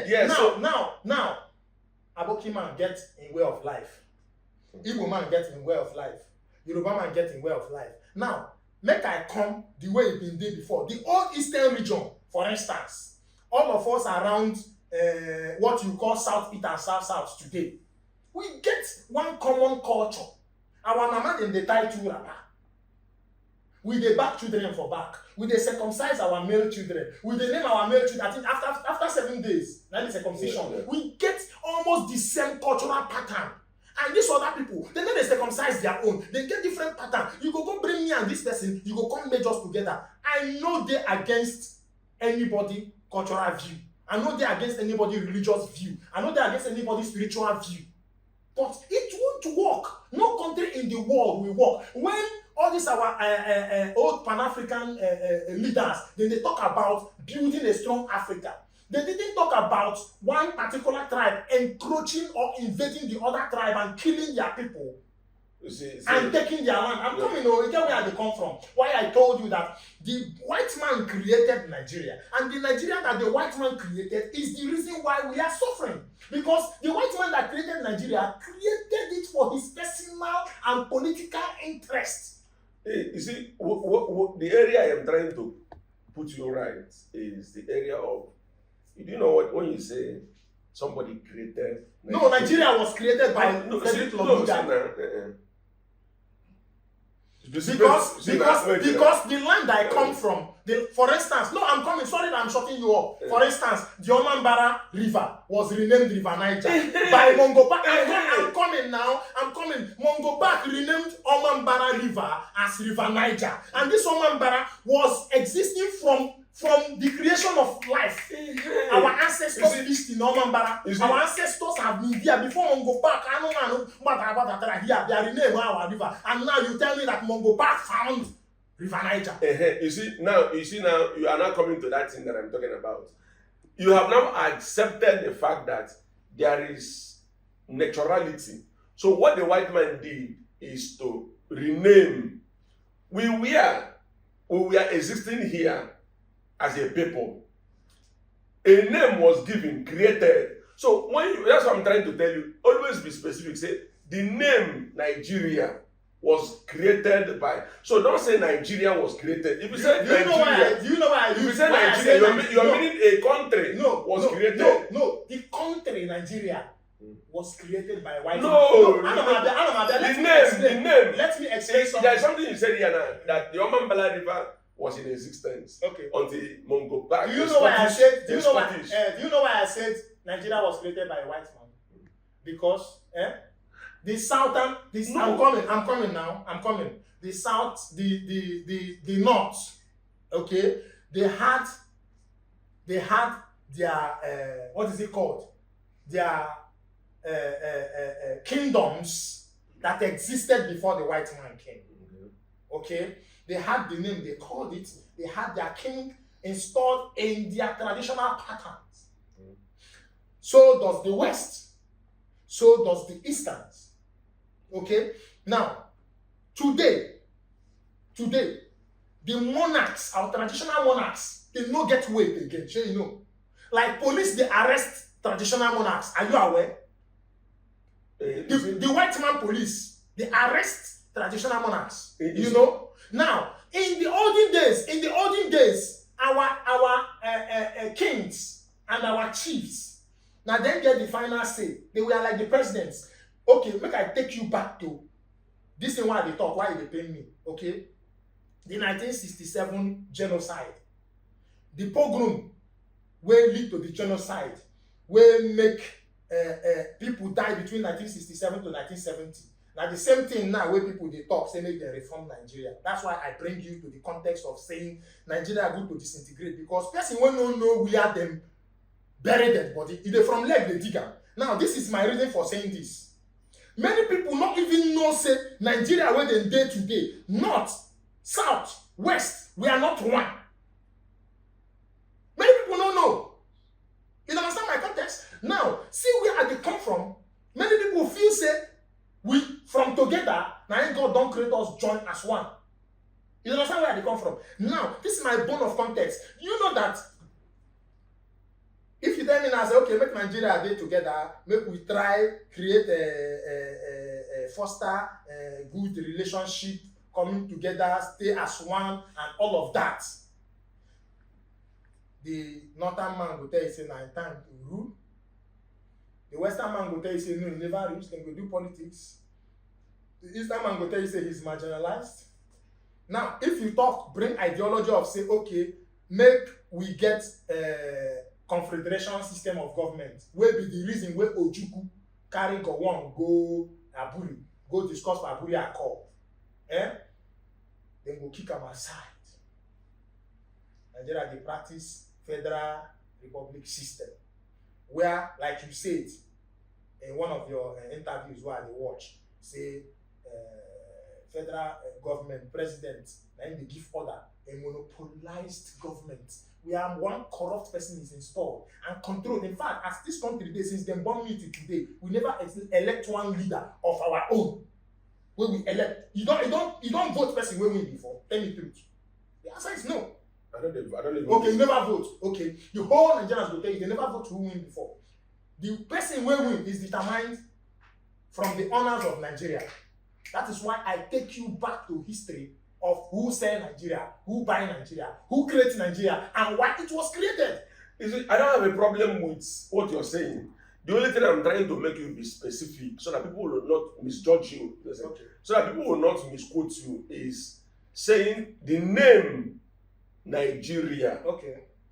Yes. Now, Aboki man gets in way of life. Igbo man gets in way of life. Yoruba man gets in way of life. Now, make I come the way it been there before. The old Eastern region, for instance, all of us around what you call South East and South today, we get one common culture. Our mama dem dey tie two wrapper. We dey back children for back. We dey circumcise our male children. We dey name our male children. I think after 7 days, na the circumcision. Yeah. We get almost the same cultural pattern. And these other people, they no dey circumcise their own. They get different pattern. You go bring me and this person, you go come merge us together. I know they against anybody cultural view. I know they against anybody religious view. I know they against anybody spiritual view. But it won't work. No country in the world will work. When all these our old Pan-African leaders, then they talk about building a strong Africa. They didn't talk about one particular tribe encroaching or invading the other tribe and killing their people. And taking their land. I'm coming over, you get where they come from. Why I told you that the white man created Nigeria, and the Nigeria that the white man created is the reason why we are suffering. Because the white man that created Nigeria created it for his personal and political interest. Hey, you see, the area I am trying to put you right is the area of, you know what, when you say somebody created Nigeria. No, Nigeria was created by Frederick Lugard. Because the land I come from, for instance, no, I'm coming, sorry that I'm shutting you up. For instance, the Omambara River was renamed River Niger by Mungo Park. I'm coming. Mungo Park renamed Omambara River as River Niger. And this Omambara was existing from the creation of life. Our ancestors lived in Omambara. Our ancestors have been here before Mungo Park. They are renamed our river. And now you tell me that Mungo Park found River Niger. You see now you are now coming to that thing that I'm talking about. You have now accepted the fact that there is naturality. So what the white man did is to rename. We were existing here as a people. A name was given, created So that's what I'm trying to tell you. Always be specific. Say the name Nigeria was created by. So don't say Nigeria was created. If you say Nigeria, do you know why I if you say Nigeria, you're meaning a country was created. No, the country Nigeria was created by white No, the name. Let me explain something. There's something you said here now that the Omambala River was in existence until Mongo Park. Do you know why I said? Do you know why I said Nigeria was created by a white man? Because the southern, I'm coming now. The south, the north, okay, they had their what is it called? Their kingdoms that existed before the white man came. Okay, they had the name, they called it. They had their king installed in their traditional patterns. So does the West. So does the Easterns. Okay? Now, today, the monarchs, our traditional monarchs, they no get weight again. Sure, you know. Like police, they arrest traditional monarchs. Are you aware? The white man police, they arrest traditional monarchs. You know? Now, in the olden days, our kings and our chiefs, now they get the final say. They were like the presidents. Okay, make I take you back to this thing why they talk, why they pay me. Okay? The 1967 genocide. The pogrom will lead to the genocide, will make people die between 1967 to 1970. Now the same thing now where people they talk, say make they reform Nigeria. That's why I bring you to the context of saying Nigeria good to disintegrate, because person will not know where them bury dead body. If they from leg they dig am. Now this is my reason for saying this. Many people not even know say Nigeria where they day today, north, south, west, we are not one. Many people don't know. You understand my context? Now, see where they come from. Many people feel say we from together, now God don't create us join as one. You understand where they come from? Now, this is my bone of context. You know that if you tell me now, say, okay, make Nigeria day together, make we try create a foster a good relationship, coming together, stay as one, and all of that. The northern man will tell you, say, now time to rule. The western man will tell you, say, no, he never reach, then go do politics. The eastern man will tell you, say, he's marginalized. Now, if you talk, bring ideology of, say, okay, make we get confederation system of government, will be the reason where Ojukwu carry Gowon go Aburi, go discuss for Aburi Accord. Then go kick them aside. Nigeria, they practice federal republic system, where, like you said in one of your interviews where they watch, say federal government, president, then they give order, a monopolized government, where one corrupt person is installed and controlled. In fact, as this country today, since they born me to today, we never elect one leader of our own. When we elect, you don't vote person when we win before. Tell me the truth. The answer is no. I don't even. Okay, you never vote. Okay, the whole Nigerians will tell you they never vote who win before. The person who win is determined from the owners of Nigeria. That is why I take you back to history of who sell Nigeria, who buy Nigeria, who creates Nigeria, and why it was created. You see, I don't have a problem with what you're saying. The only thing I'm trying to make you be specific so that people will not misjudge you. Okay. So that people will not misquote you is saying the name Nigeria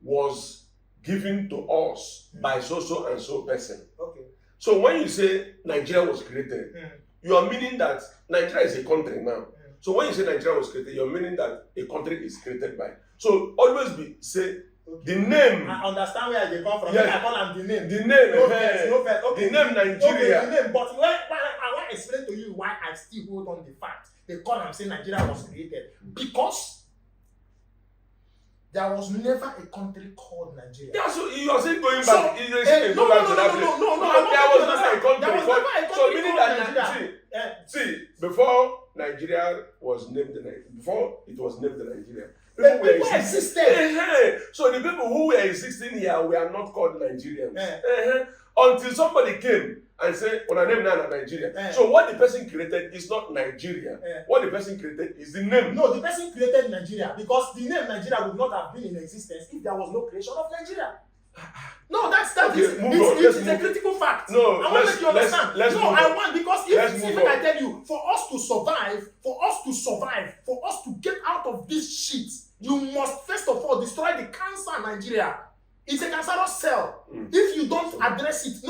was given to us by so and so person. Okay. So when you say Nigeria was created, you are meaning that Nigeria is a country now. So when you say Nigeria was created, you're meaning that a country is created by. So always say the name. I understand where they come from. Yes. I call them the name. The name. No offense. Okay. The name Nigeria. Okay, the name. But I want to explain to you why I still hold on the fact they call them saying Nigeria was created. Because there was never a country called Nigeria. Yeah, so you are saying going back. No. There was never a country. There was never a country So meaning that Nigeria. See, before Nigeria was named before it was named Nigeria, people existed. So the people who were existing here were not called Nigerians. until somebody came and said, "On a name now Nigeria." So what the person created is not Nigeria. What the person created is the name. No, the person created Nigeria because the name Nigeria would not have been in existence if there was no creation of Nigeria. No, that's Okay, it's a critical fact. No, I want to make you understand. Let's no, I want because if I tell you, for us to survive, for us to get out of this shit, you must first of all destroy the cancer in Nigeria. It's a cancerous cell. If you don't address it,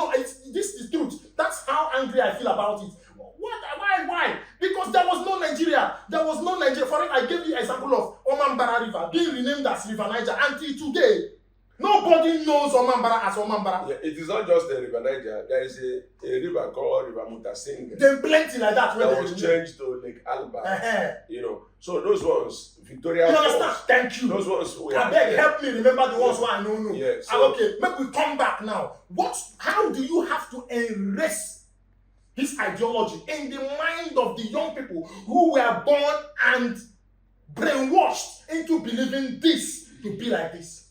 this is the truth. That's how angry I feel about it. Why? Because there was no Nigeria. There was no Nigeria. For it, I gave you an example of Omambara River being renamed as River Niger until today. Nobody knows Omambara as Omambara. Yeah, it is not just the River Niger. There is a river called River Mutasing. There's plenty like that. That was changed to Lake Alba. You know, so those ones, Victoria. You understand? Thank you. Those ones. I beg, help me remember the ones who I know. Yeah, so, okay, make we come back now. How do you have to erase this ideology in the mind of the young people who were born and brainwashed into believing this to be like this?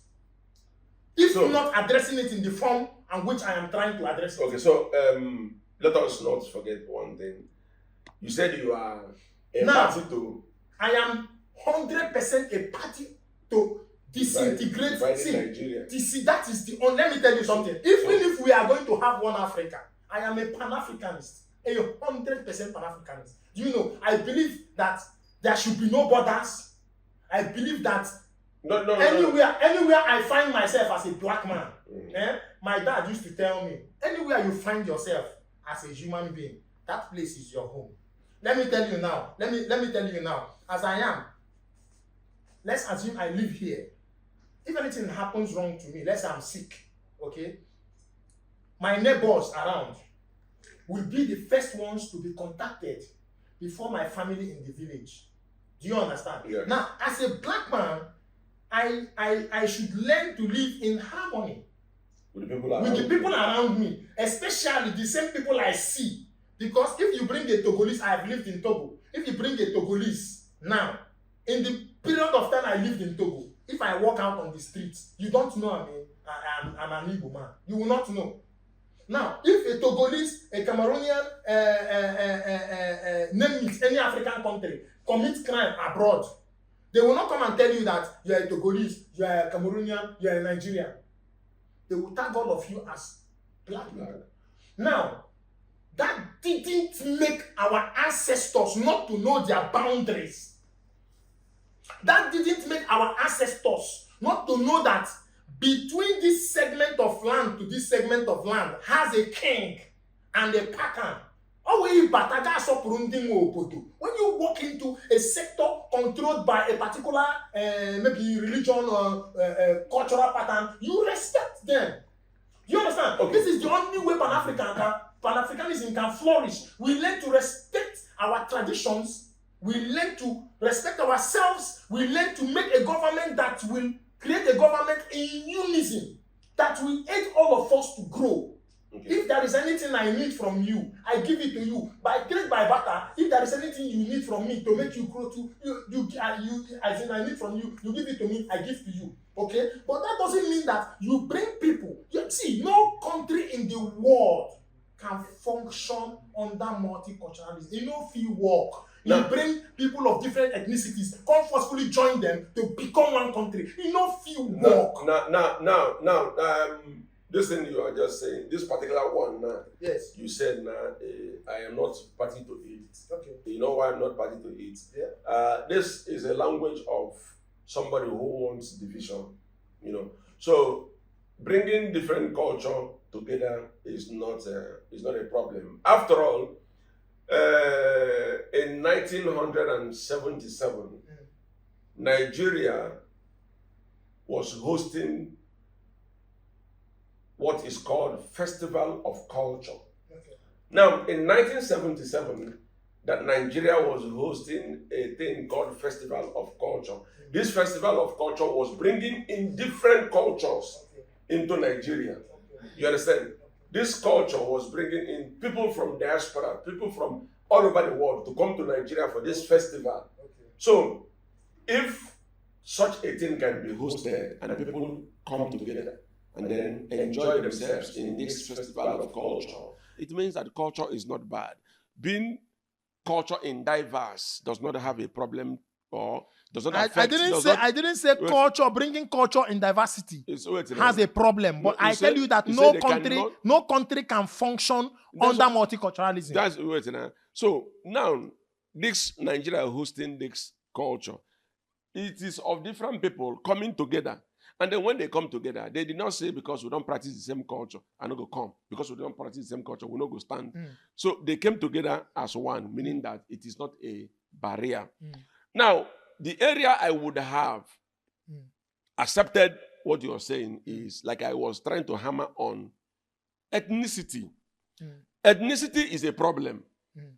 If you're not addressing it in the form in which I am trying to address it. Okay, so let us not forget one thing. You said you are a party to... I am 100% a party to disintegrate Nigeria. That is the... let me tell you something. Even if we are going to have one Africa, I am a Pan-Africanist. A 100% Pan-Africanist. Do you know, I believe that there should be no borders. I believe that anywhere I find myself as a black man, my dad used to tell me, anywhere you find yourself as a human being, that place is your home. Let me tell you now, as I am, let's assume I live here. If anything happens wrong to me, let's say I'm sick, okay? My neighbors around will be the first ones to be contacted before my family in the village. Do you understand? Yeah. Now, as a black man, I should learn to live in harmony with the people around me, especially the same people I see. Because if you bring a Togolese, I have lived in Togo. If you bring a Togolese now, in the period of time I lived in Togo, if I walk out on the streets, you don't know I'm an Igbo man. You will not know. Now, if a Togolese, a Cameroonian, name it, any African country, commits crime abroad, they will not come and tell you that you are a Togolese, you are a Cameroonian, you are a Nigerian. They will tag all of you as black people. Now, that didn't make our ancestors not to know their boundaries. That didn't make our ancestors not to know that between this segment of land to this segment of land has a king and a pattern. When you walk into a sector controlled by a particular maybe religion or cultural pattern, you respect them. You understand? Okay. This is the only way Pan-Africanism can flourish. We learn to respect our traditions. We learn to respect ourselves. We learn to make a government that will create a government in unison that will aid all of us to grow. Okay. If there is anything I need from you, I give it to you. By trade, by barter, if there is anything you need from me to make you grow to, as in I need from you, you give it to me, I give to you. Okay? But that doesn't mean that you bring people. See, no country in the world can function under multiculturalism. You know, feel work. You bring people of different ethnicities, come forcefully join them to become one country. You know, feel work. Now, this thing you are just saying, this particular one now, yes. You said now, I am not party to it. Okay. You know why I'm not party to it? Yeah. This is a language of somebody who wants division, you know. So bringing different culture together is not a problem. After all, in 1977, Nigeria was hosting what is called Festival of Culture. Okay. Now, in 1977, that Nigeria was hosting a thing called Festival of Culture. This Festival of Culture was bringing in different cultures into Nigeria. You understand? This culture was bringing in people from diaspora, people from all over the world to come to Nigeria for this festival. So, if such a thing can be hosted and people come together and then enjoy themselves in this festival of culture, it means that culture is not bad. Being culture in diverse does not have a problem or does not affect. I didn't say culture, bringing culture in diversity has a problem. But I tell you that no country can function under multiculturalism. So now, this Nigeria hosting this culture, it is of different people coming together. And then when they come together, they did not say because we don't practice the same culture, I'm not going to come. Because we don't practice the same culture, we're not going to stand. So they came together as one, meaning that it is not a barrier. Now, the area I would have accepted what you're saying is, like I was trying to hammer on, ethnicity. Ethnicity is a problem.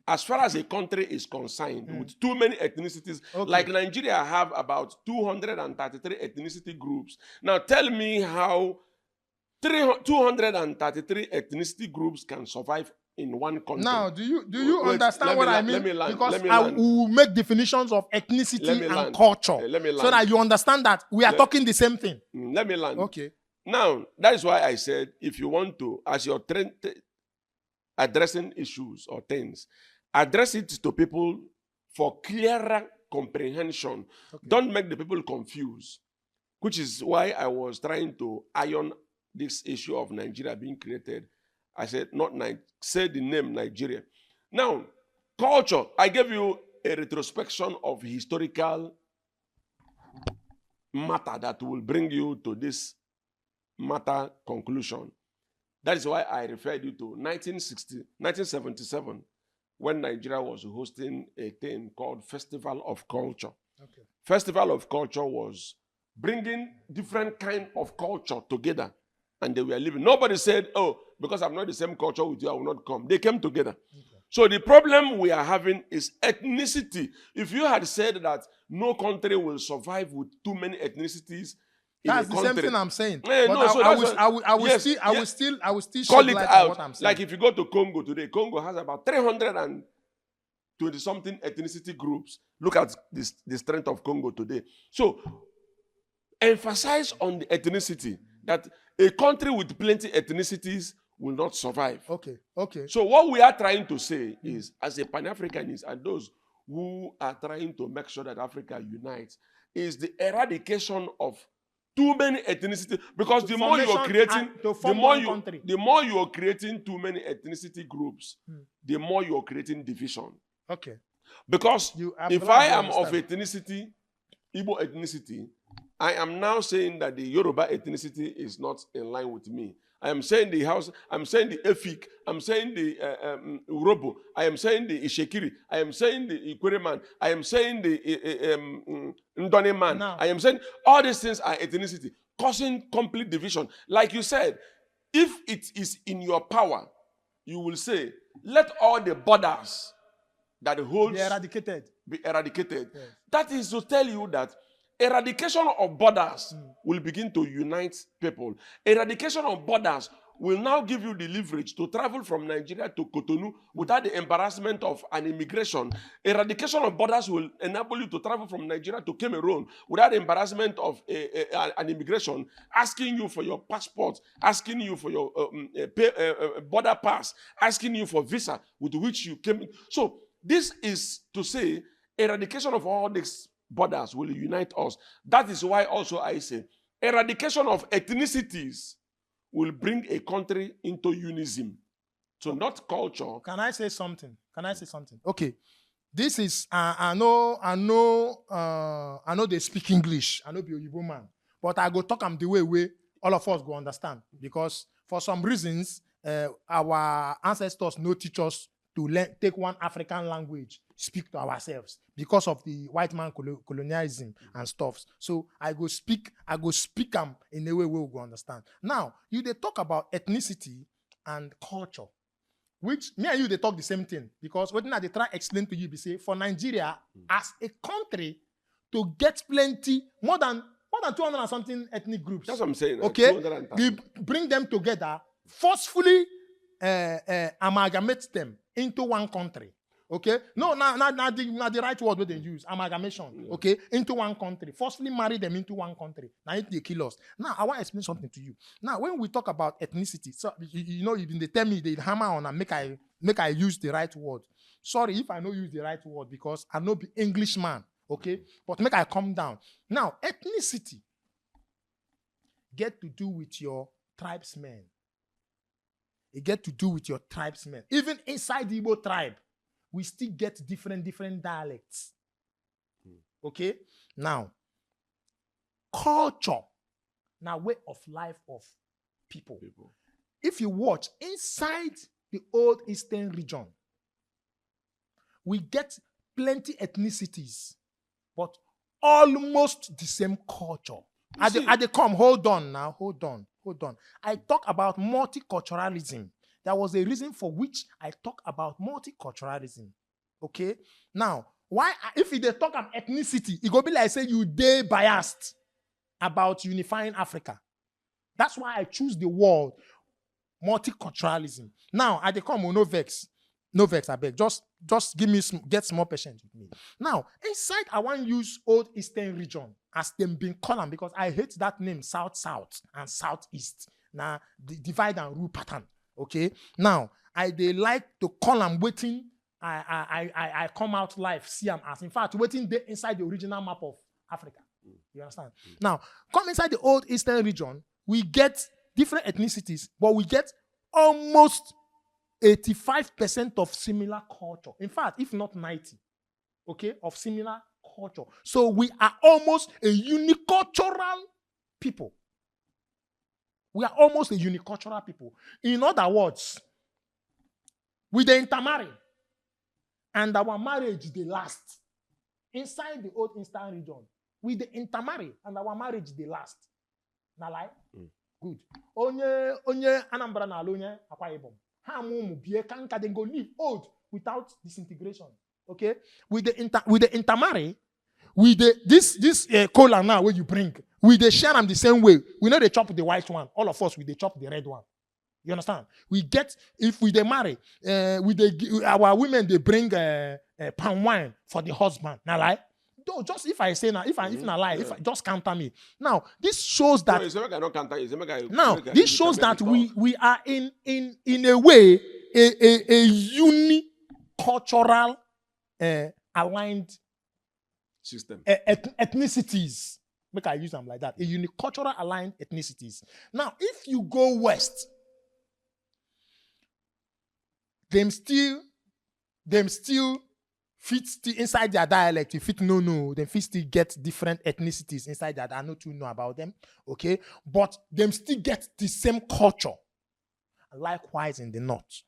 As far as a country is concerned, with too many ethnicities, like Nigeria have about 233 ethnicity groups. Now tell me how 233 ethnicity groups can survive in one country. Now, do you understand what I mean? Because I will make definitions of ethnicity and culture so that you understand that we are talking the same thing. Let me land. Okay. Now, that is why I said, if you want to, as you're addressing issues or things, address it to people for clearer comprehension. Don't make the people confused, which is why I was trying to iron this issue of Nigeria being created. I said, say the name Nigeria. Now, culture, I gave you a retrospection of historical matter that will bring you to this matter conclusion. That is why I referred you to 1977, when Nigeria was hosting a thing called Festival of Culture. Festival of Culture was bringing different kind of culture together, and they were living. Nobody said, oh, because I'm not the same culture with you, I will not come. They came together. So the problem we are having is ethnicity. If you had said that no country will survive with too many ethnicities, that's the same thing I'm saying. I will still call it out. What I'm saying. Like if you go to Congo today, Congo has about 320-something ethnicity groups. Look at the strength of Congo today. So emphasize on the ethnicity, that a country with plenty ethnicities will not survive. Okay. So what we are trying to say is, as a Pan-Africanist and those who are trying to make sure that Africa unites, is the eradication of too many ethnicities, because the more you are creating, the more you are creating too many ethnicity groups, the more you are creating division. Okay. Because if I am of ethnicity, Igbo ethnicity, I am now saying that the Yoruba ethnicity is not in line with me. I am saying the House, I'm saying the Efik, I'm saying the Urobo, I am saying the Ishekiri, I am saying the Ikwereman, I am saying the Ndoneman. No. I am saying all these things are ethnicity, causing complete division. Like you said, if it is in your power, you will say, let all the borders that holds be eradicated. Yes. That is to tell you that eradication of borders will begin to unite people. Eradication of borders will now give you the leverage to travel from Nigeria to Cotonou without the embarrassment of an immigration. Eradication of borders will enable you to travel from Nigeria to Cameroon without the embarrassment of an immigration, asking you for your passport, asking you for your border pass, asking you for visa with which you came. So this is to say, eradication of all these borders will unite us. That is why also I say, eradication of ethnicities will bring a country into unism. So not culture. Can I say something? Okay. This is I know they speak English. I know be Oyibo man. But I go talk them the way all of us go understand. Because for some reasons, our ancestors no teach us to take one African language, speak to ourselves because of the white man colonialism and stuff. So I go speak them in a way we will go understand. Now, they talk about ethnicity and culture, which me and you, they talk the same thing. Because what they try to explain to you, they say, for Nigeria, as a country, to get plenty, more than 200 and something ethnic groups. That's what I'm saying. Okay? We bring them together, forcefully amalgamate them into one country. Okay, no, now the right word what they use, amalgamation. Okay, into one country, forcefully marry them into one country. Now it they kill us. Now I want to explain something to you. Now when we talk about ethnicity, so you know, they tell me they hammer on and make I use the right word. Sorry if I don't use the right word because I know be Englishman. Okay, but make I calm down. Now ethnicity get to do with your tribesmen. It get to do with your tribesmen. Even inside the Igbo tribe, we still get different dialects. Okay? Now, culture, now way of life of people. If you watch inside the old Eastern region, we get plenty ethnicities, but almost the same culture. They come, hold on. I talk about multiculturalism. There was a reason for which I talk about multiculturalism. Okay? Now, if they talk about ethnicity, it go be like say you dey biased about unifying Africa. That's why I choose the word multiculturalism. Now, I come no vex, I beg. Just get small patience with me. Now, inside I want to use old Eastern region as them being called because I hate that name South and Southeast. Now, the divide and rule pattern. Okay. Now, they like to call them waiting. I come out live, see them as in fact waiting there inside the original map of Africa. You understand? Now, come inside the old Eastern region, we get different ethnicities, but we get almost 85% of similar culture. In fact, if not 90, okay, of similar culture. So we are almost a unicultural people. We are almost a unicultural people. In other words, we dey intermarry, and our marriage dey last. Inside the old Eastern region, we dey intermarry, and our marriage dey last. Na lie? Good. Onye Anambra na onye Akwa Ibom. They go live old without disintegration. Okay, with the intermarry, with this cola now where you bring, we they share them the same way. We know they chop the white one. All of us we they chop the red one. You understand? We get if we they marry, our women they bring palm wine for the husband. Now lie. No, just if I say now, if I lie, if I just counter me. Now this shows that. Now this shows that we are in a way a unicultural aligned system. Ethnicities. Make I use them like that. A unicultural aligned ethnicities. Now, if you go west, them still fit still inside their dialect. You fit them fit still get different ethnicities inside that. I know to know about them. Okay, but them still get the same culture. Likewise in the north.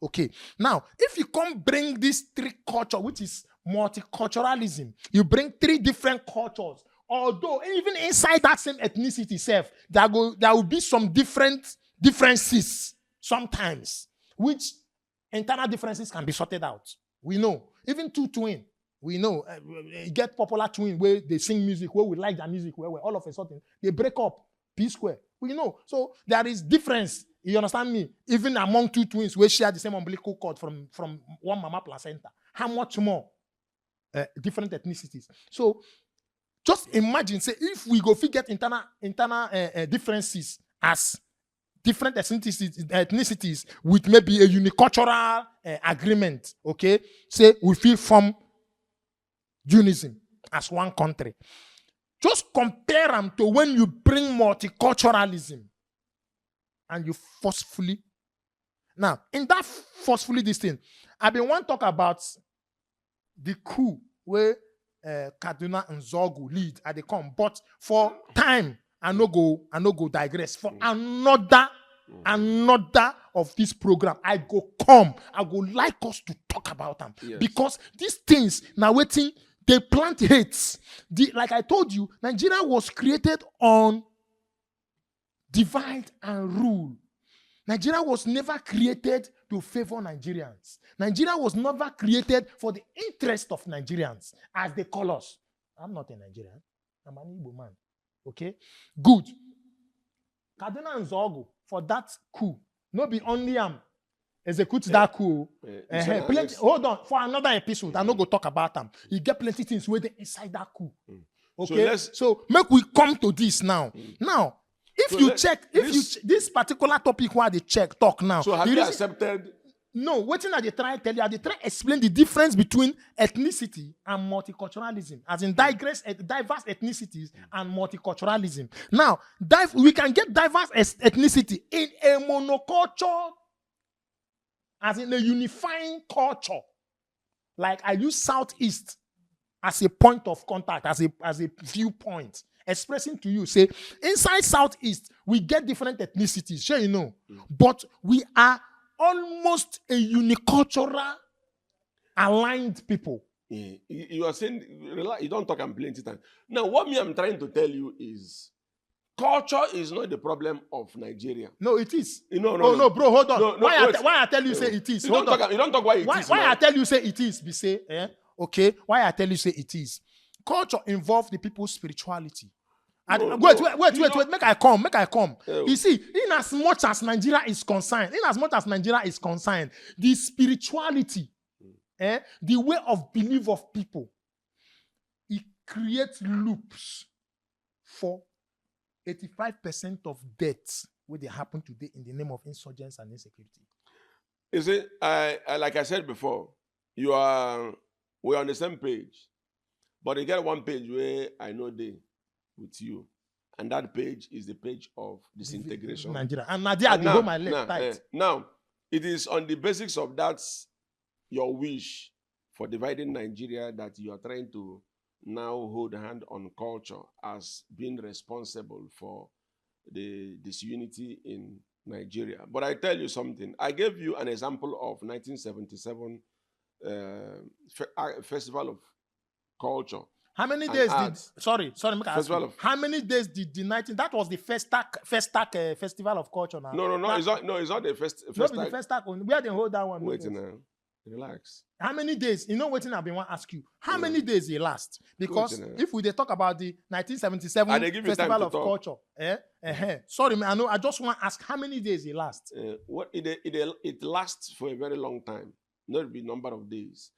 Okay, now if you come bring this three culture, which is multiculturalism, you bring three different cultures. Although even inside that same ethnicity itself, there will be some differences sometimes, which internal differences can be sorted out. We know. Even two twins, we know. Get popular twins where they sing music, where we like their music, where all of a sudden they break up, P-square. We know. So there is difference. You understand me? Even among two twins, we share the same umbilical cord from one mama placenta. How much more different ethnicities? So just imagine, say, if we go get internal differences as different ethnicities with maybe a unicultural agreement, okay? Say we feel from unison as one country. Just compare them to when you bring multiculturalism and you forcefully. Now, in that forcefully this thing, I've been want to talk about the coup where Kaduna and Zogu lead at the come, but for time, I no go digress. For another of this program, I go like us to talk about them. Yes. Because these things now waiting, they plant hates. Like I told you, Nigeria was created on divide and rule. Nigeria was never created to favor Nigerians. Nigeria was never created for the interest of Nigerians, as they call us. I'm not a Nigerian. I'm an Igbo man. Okay? Good. Kaduna and Zogu, for that coup, no be only execute that coup. you say na Plenty, next- hold on, for another episode, I no go talk about them. You get plenty things where they inside that coup. Okay, so make we come to this now. Now, if So you let- check, this particular topic where they check talk now. So have the you reason- accepted? No, what thing they try tell you, they try explain the difference between ethnicity and multiculturalism, as in diverse ethnicities and multiculturalism. Now, we can get diverse ethnicity in a monoculture, as in a unifying culture. Like I use Southeast as a point of contact, as a viewpoint, expressing to you, say, inside Southeast, we get different ethnicities, sure you know, but we are almost a unicultural aligned people. Yeah. You are saying you don't talk and plenty time. Now, what I'm trying to tell you is culture is not the problem of Nigeria. No, it is. No, bro, hold on. No, why wait. I tell you say it is? You Hold don't on. talk why it is. Why man. I tell you say it is? Be say, okay. Why I tell you say it is? Culture involves the people's spirituality. Wait. Make I come. You see, in as much as Nigeria is concerned, the spirituality, the way of belief of people, it creates loops for 85% of deaths where they happen today in the name of insurgents and insecurity. You see, I like I said before, we're on the same page, but you get one page where I know they with you, and that page is the page of disintegration. Nigeria. And Nadia, I hold my leg tight. Now, it is on the basics of that your wish for dividing Nigeria that you are trying to now hold a hand on culture as being responsible for the disunity in Nigeria. But I tell you something. I gave you an example of 1977 Festival of Culture. How many and days arts. how many days did the 19? That was the Festac Festival of Culture now. No, it's not the first. No, be the Festac one. Where they hold that one? Wait now. Relax. How many days? You know what I've been want to ask you. How many days it last? Because if we talk about the 1977 Festival of Culture, sorry, man, I know. I just want to ask how many days it lasts. It lasts for a very long time, not the number of days.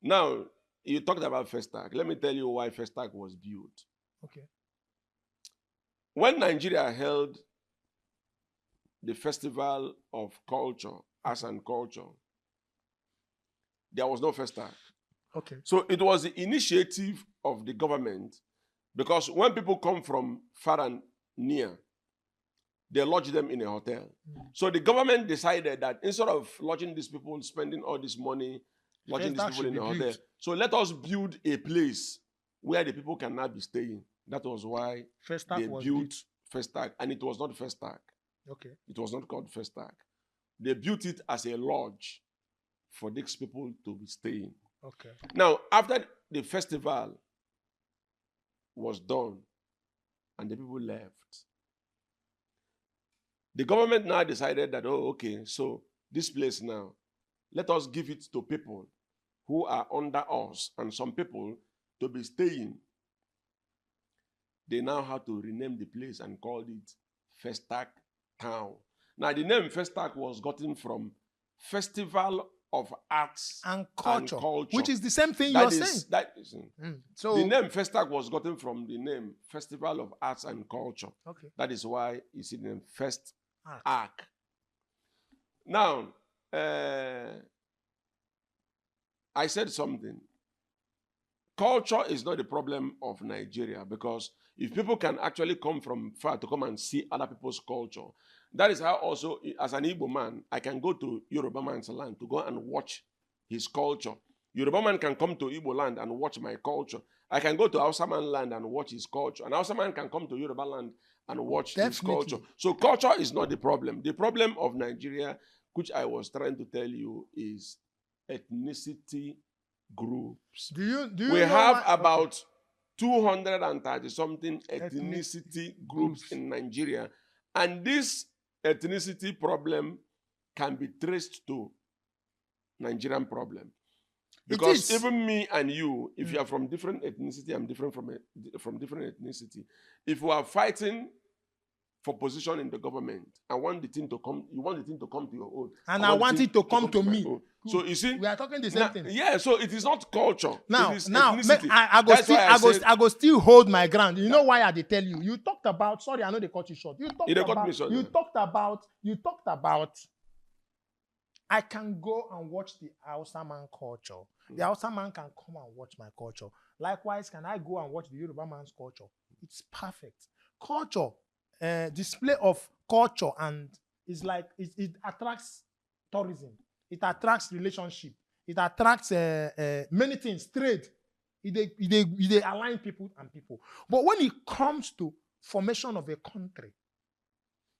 Now you talked about Festac. Let me tell you why Festac was built. Okay. When Nigeria held the Festival of Culture, Arts and Culture, there was no Festac. Okay. So it was the initiative of the government, because when people come from far and near, they lodge them in a hotel. So the government decided that instead of lodging these people, spending all this money, lodging these people in a hotel, so let us build a place where the people can now be staying. That was why they built Festac, and it was not Festac. Okay. It was not called Festac. They built it as a lodge for these people to be staying. Okay. Now, after the festival was done and the people left, the government now decided that, oh, okay, so this place now, let us give it to people who are under us and some people to be staying. They now had to rename the place and called it Festac Town. Now, the name Festac was gotten from Festival of Arts and Culture, which is the same thing you're saying. So the name Festac was gotten from the name Festival of Arts and Culture. Okay. That is why you see the name Festac. Now, I said something. Culture is not the problem of Nigeria, because if people can actually come from far to come and see other people's culture, that is how also, as an Igbo man, I can go to Yoruba man's land to go and watch his culture. Yoruba man can come to Igbo land and watch my culture. I can go to Hausa man land and watch his culture. And Hausa man can come to Yoruba land and watch his culture. So culture is not the problem. The problem of Nigeria, which I was trying to tell you, is ethnicity groups. Do you we have about 230-something ethnicity groups in Nigeria. And this ethnicity problem can be traced to Nigerian problem. Because even me and you, if you are from different ethnicity, I'm different from different ethnicity. If we are fighting for position in the government. I want the thing to come. You want the thing to come to your own. And I want it to come to my me. own. So you see, We are talking the same thing. yeah. So it is not culture. Now, it is now, ethnicity. I go That's still, why I go still hold my ground. You know why I dey tell you? You talked about. Sorry, I know they cut you short. You talked You dey cut about. me short, You yeah. talked about. You talked about. I can go and watch the Hausa man culture. The Hausa man can come and watch my culture. Likewise, can I go and watch the Yoruba man's culture? It's perfect. Culture, display of culture, and it's like it attracts tourism. It attracts relationship. It attracts many things. Trade. It align people and people. But when it comes to formation of a country,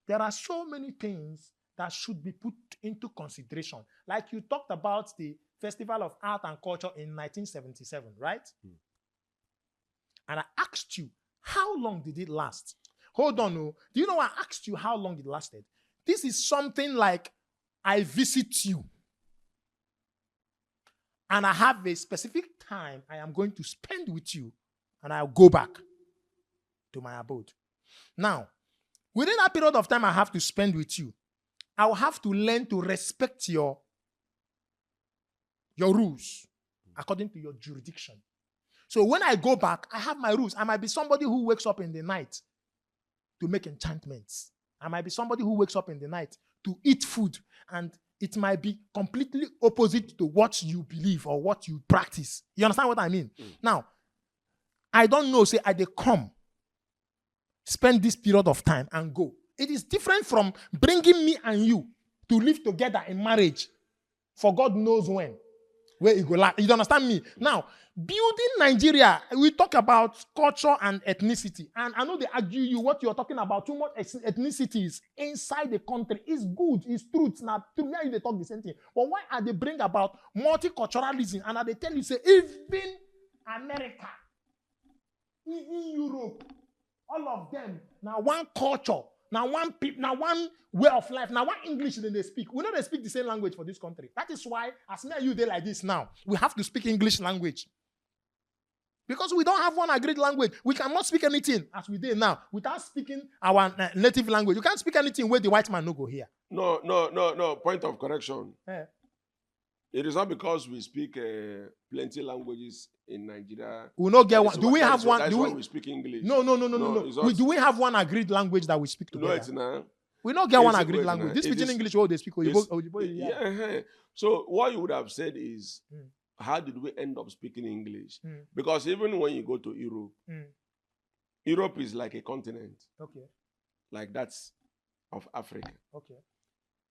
there are so many things that should be put into consideration. Like you talked about the Festival of Art and Culture in 1977, right? And I asked you, how long did it last? Hold on, oh. Do you know I asked you how long it lasted? This is something like I visit you. And I have a specific time I am going to spend with you. And I'll go back to my abode. Now, within that period of time I have to spend with you, I will have to learn to respect your rules according to your jurisdiction. So when I go back, I have my rules. I might be somebody who wakes up in the night to make enchantments. I might be somebody who wakes up in the night to eat food. And it might be completely opposite to what you believe or what you practice. You understand what I mean? Now, I don't know, say, I dey come, spend this period of time and go. It is different from bringing me and you to live together in marriage for God knows when. Where it go last. You understand me? Now, building Nigeria, we talk about culture and ethnicity. And I know they argue you what you're talking about, too much ethnicities inside the country is good, is truth. Now, to me, they talk the same thing. But why are they bring about multiculturalism? And they tell you, say, even America, even Europe, all of them, now one culture, now one people, now one way of life, now one English that they speak. We know they speak the same language for this country. That is why, as many of you there like this now, we have to speak English language. Because we don't have one agreed language. We cannot speak anything as we did now without speaking our native language. You can't speak anything where the white man no go here. No. Point of correction. Eh. It is not because we speak plenty languages in Nigeria. We not get one. Do we have one? That's Do why we? we speak English. No. it's not- Do we have one agreed language that we speak No, together? it's not. We not get one It's- agreed it's language. not. This It speaking is- English, oh, they speak It's- Oyibo, yeah. Yeah. So what you would have said is, how did we end up speaking English? Because even when you go to Europe, Europe is like a continent, Okay. like that's of Africa. Okay.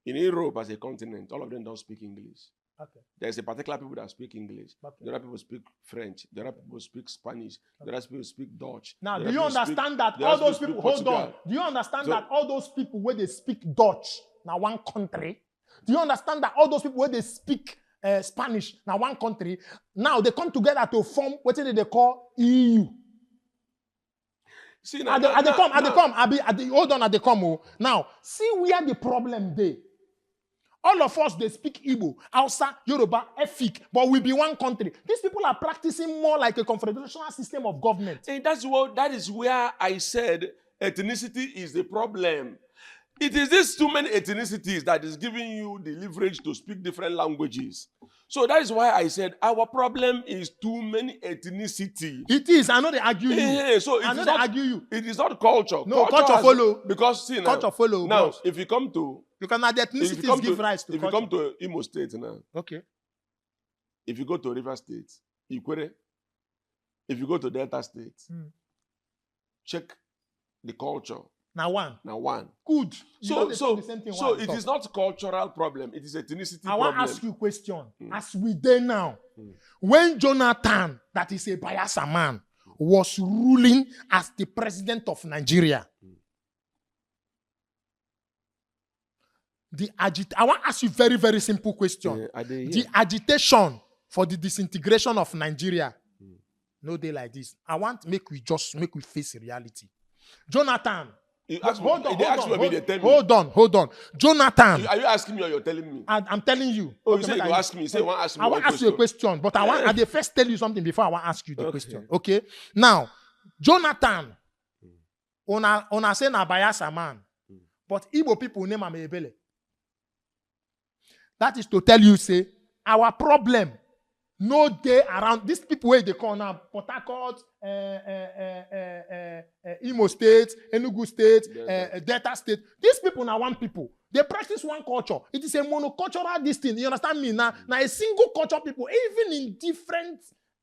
In Europe as a continent, all of them don't speak English. Okay. There's a particular people that speak English. Okay. The other people speak French. The other people speak Spanish. The other people speak Dutch. Now, The do other you people speak- understand that the all other those speak people, hold on, Portugal. do you understand So- that all those people where they speak Dutch, now one country, do you understand that all those people where they speak Spanish, now one country, now they come together to form what they call EU. See, Hold on, they come. Oh. Now, see where the problem dey. All of us, they speak Igbo, Hausa, Yoruba, Efik, but we be one country. These people are practicing more like a confederational system of government. And that is where I said ethnicity is the problem. It is these too many ethnicities that is giving you the leverage to speak different languages. So that is why I said our problem is too many ethnicity. It is. I know they argue you. Yeah, so I know they argue you. it is not culture. No, culture follow. Because see now, Culture follow, now boss. if you come to Because now the if you ethnicities come give to, rise to if you culture. come to Imo State now, Okay. if you go to River State, Ikwere, if you go to Delta State, check the culture. Now one. Now one. Good. You know they So talk the same thing so while it they is talk. not cultural problem. It is ethnicity I problem. want to ask you a question. As we dey now, when Jonathan, that is a Bayelsa man, was ruling as the president of Nigeria, I want to ask you a very, very simple question. The agitation for the disintegration of Nigeria, no day like this. I want make we face reality. Jonathan, You ask me, hold on, they ask me, hold they on, tell me. hold on. Jonathan, Are you asking me or you're telling me? I'm telling you. Oh, Okay, you say make you I- ask me. You say you want to ask me I one want to ask you a question. question, but I dey first tell you something before I want to ask you the Okay. question. Okay? Now, Jonathan Una say na Bayelsa man, but Igbo people name am Ebele. That is to tell you, say, our problem no day around these people where they call now Port Harcourt, Imo State, Enugu State, Delta State. These people now one people. They practice one culture. It is a monocultural this thing. You understand me? Now a single culture people, even in different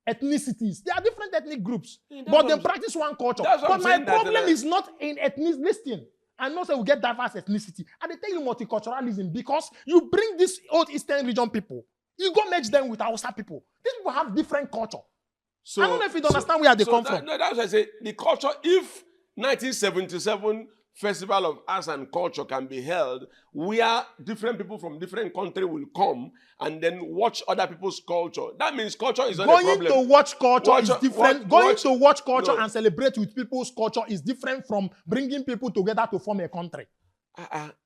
ethnicities. There are different ethnic groups, but they practice one culture. But my problem is not in ethnic listing. I know that we get diverse ethnicity. And they tell you multiculturalism because you bring this old Eastern region people, you go merge them with Hausa people. These people have different culture. So, I don't know if you understand where they come from. No, that's why I say the culture, if 1977 Festival of Arts and Culture can be held, where different people from different countries will come and then watch other people's culture. That means culture is not a problem. Going to watch culture is different. Going to watch culture and celebrate with people's culture is different from bringing people together to form a country.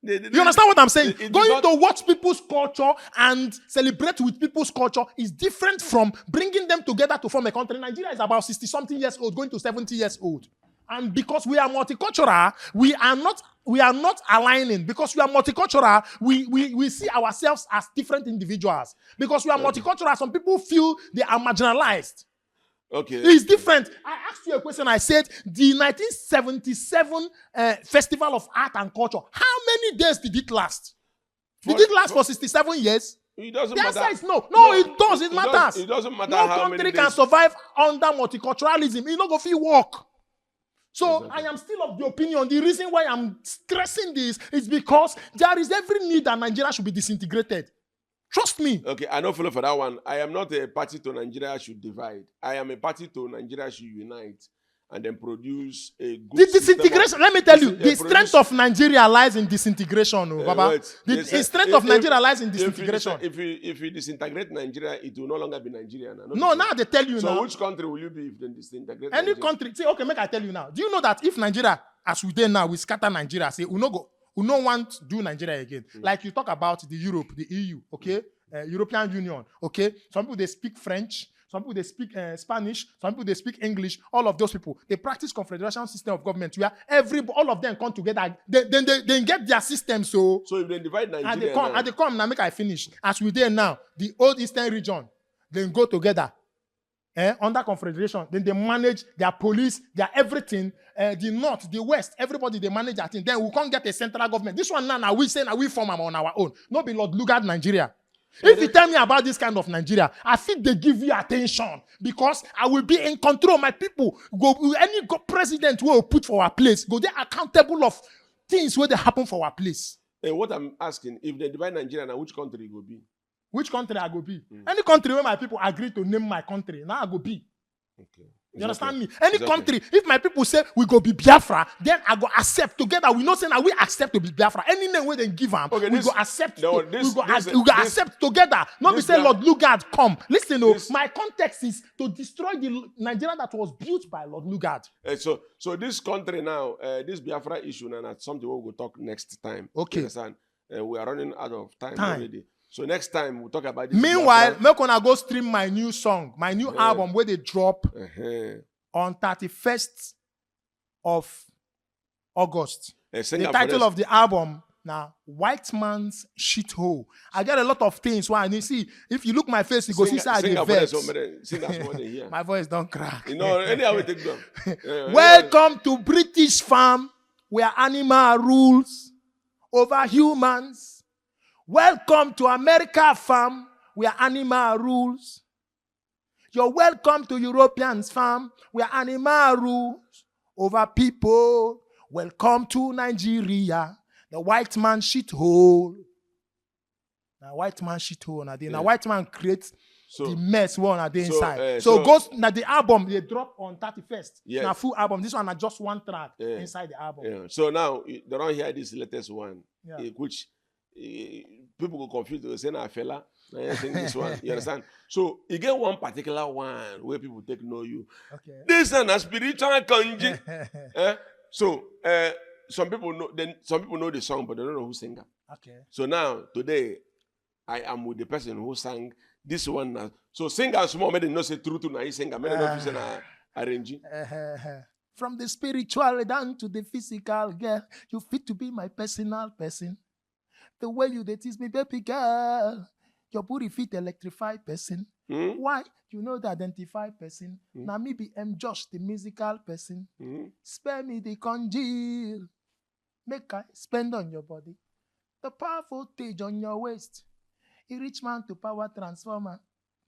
You understand what I'm saying? Going to watch people's culture and celebrate with people's culture is different from bringing them together to form a country. Nigeria is about 60-something years old, going to 70 years old. And because we are multicultural, we are not aligning. Because we are multicultural, we see ourselves as different individuals. Because we are multicultural, some people feel they are marginalized. Okay. It's different. I asked you a question. I said, the 1977 Festival of Art and Culture, how many days did it last? Did it last for 67 years? It doesn't the matter. answer is no. No, it does. It matters. It doesn't matter no how country many can days. survive under multiculturalism. It not go fit work. So Exactly. I am still of the opinion. The reason why I'm stressing this is because there is every need that Nigeria should be disintegrated. Trust me. Okay, I don't follow for that one. I am not a party to Nigeria should divide. I am a party to Nigeria should unite and then produce a good The disintegration, let me tell you, the strength of Nigeria lies in disintegration, Baba. The strength of Nigeria lies in disintegration. If you disintegrate Nigeria, it will no longer be Nigeria. No, now they tell you so now. which country will you be if they disintegrate Any Nigeria? country. See, okay, make I tell you now. Do you know that if Nigeria, as we did now, we scatter Nigeria, say, we no want to do Nigeria again. Like you talk about the Europe, the EU, okay? European Union, okay? Some people, they speak French. Some people, they speak Spanish. Some people, they speak English. All of those people, they practice confederation system of government where all of them come together. They get their system. So if they divide Nigeria and they come, now make I finish. As we did now, the old Eastern region, then go together. Under confederation, then they manage their police, their everything. The north, the west, everybody they manage that thing. Then we can't get a central government. This one now we say now we form on our own. No be Lord Lugard Nigeria. If you tell me about this kind of Nigeria, I think they give you attention because I will be in control. My people any president will put for our place. Go they accountable of things where they happen for our place. What I'm asking, if they divide Nigeria, now which country it will be? Which country I go be? Any country where my people agree to name my country, now I go be. Okay. You understand me? Any country, if my people say we go be Biafra, then I go accept together. We not say now we accept to be Biafra. Any name where they give them, we go accept. We go accept together. Not be say Lord Lugard come. Listen, my context is to destroy the Nigeria that was built by Lord Lugard. So this country now, this Biafra issue, now that's something we will talk next time. Okay. You understand? We are running out of time already. So next time we'll talk about this. Meanwhile, make gonna go stream my new song, my new album where they drop on 31st of August. The title of the album now, White Man's Shithole. I get a lot of things why you see. If you look my face, you go see side the vex. My voice don't crack. You know, anyhow we take them. Welcome to British farm where animal rules over humans. Welcome to America farm where animal rules. You're welcome to Europeans farm where animal rules over people. Welcome to Nigeria, the white man shithole. Now white man shithole. Now white man creates the mess one at the inside. So goes now the album they drop on 31st. Yes. Now full album. This one is just one track inside the album. Yeah. So now they don't hear this latest one, which people go confused. They say, "Nah, fella, I think this one." You understand? So you get one particular one where people take know you. Okay. This is a spiritual kanji. So some people know. Then some people know the song, but they don't know who sang it. Okay. So now today, I am with the person who sang this one. Now. So sing as small, maybe not say true to na he sing. Maybe not say na arrange. From the spiritual down to the physical, girl, you fit to be my personal person. The way you dey tease me, baby girl, your booty fit electrify person. Why? You know the identify person. Now me be just the musical person. Spare me the congeal. Make I spend on your body. The power voltage on your waist. A rich man to power transformer.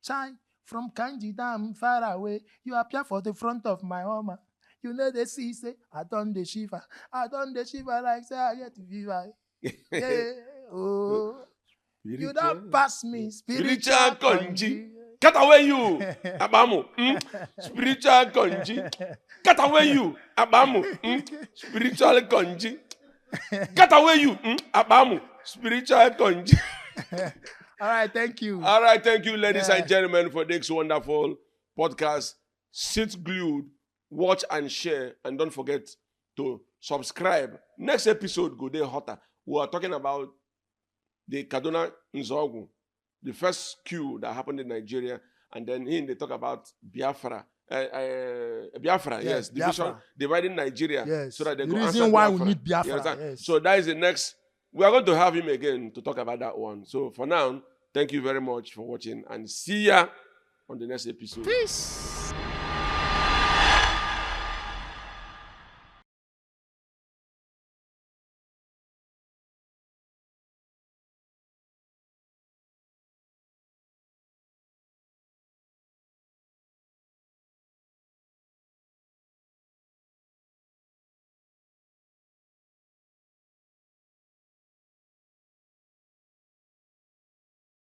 Chai, from Kanji Dam far away, you appear for the front of my Homer. You know they see, say, I done the shiver. I done the shiver like say I get fever. Yeah, oh. You don't pass me, spiritual conji. Cut away you, Abamu. Spiritual conji. Cut away you, Abamu. Spiritual conji. Cut away you, Abamu. Spiritual conji. All right, thank you. All right, thank you, ladies and gentlemen, for this wonderful podcast. Sit glued, watch and share, and don't forget to subscribe. Next episode, go there hotter. We are talking about the Kaduna Nzogu, the first coup that happened in Nigeria, and then they talk about Biafra. Biafra, yes, division, Biafra. dividing Nigeria, Yes. so that they The go reason answer why Biafra. we need You Biafra. understand? Yes. So that is the next. We are going to have him again to talk about that one. So for now, thank you very much for watching, and see ya on the next episode. Peace.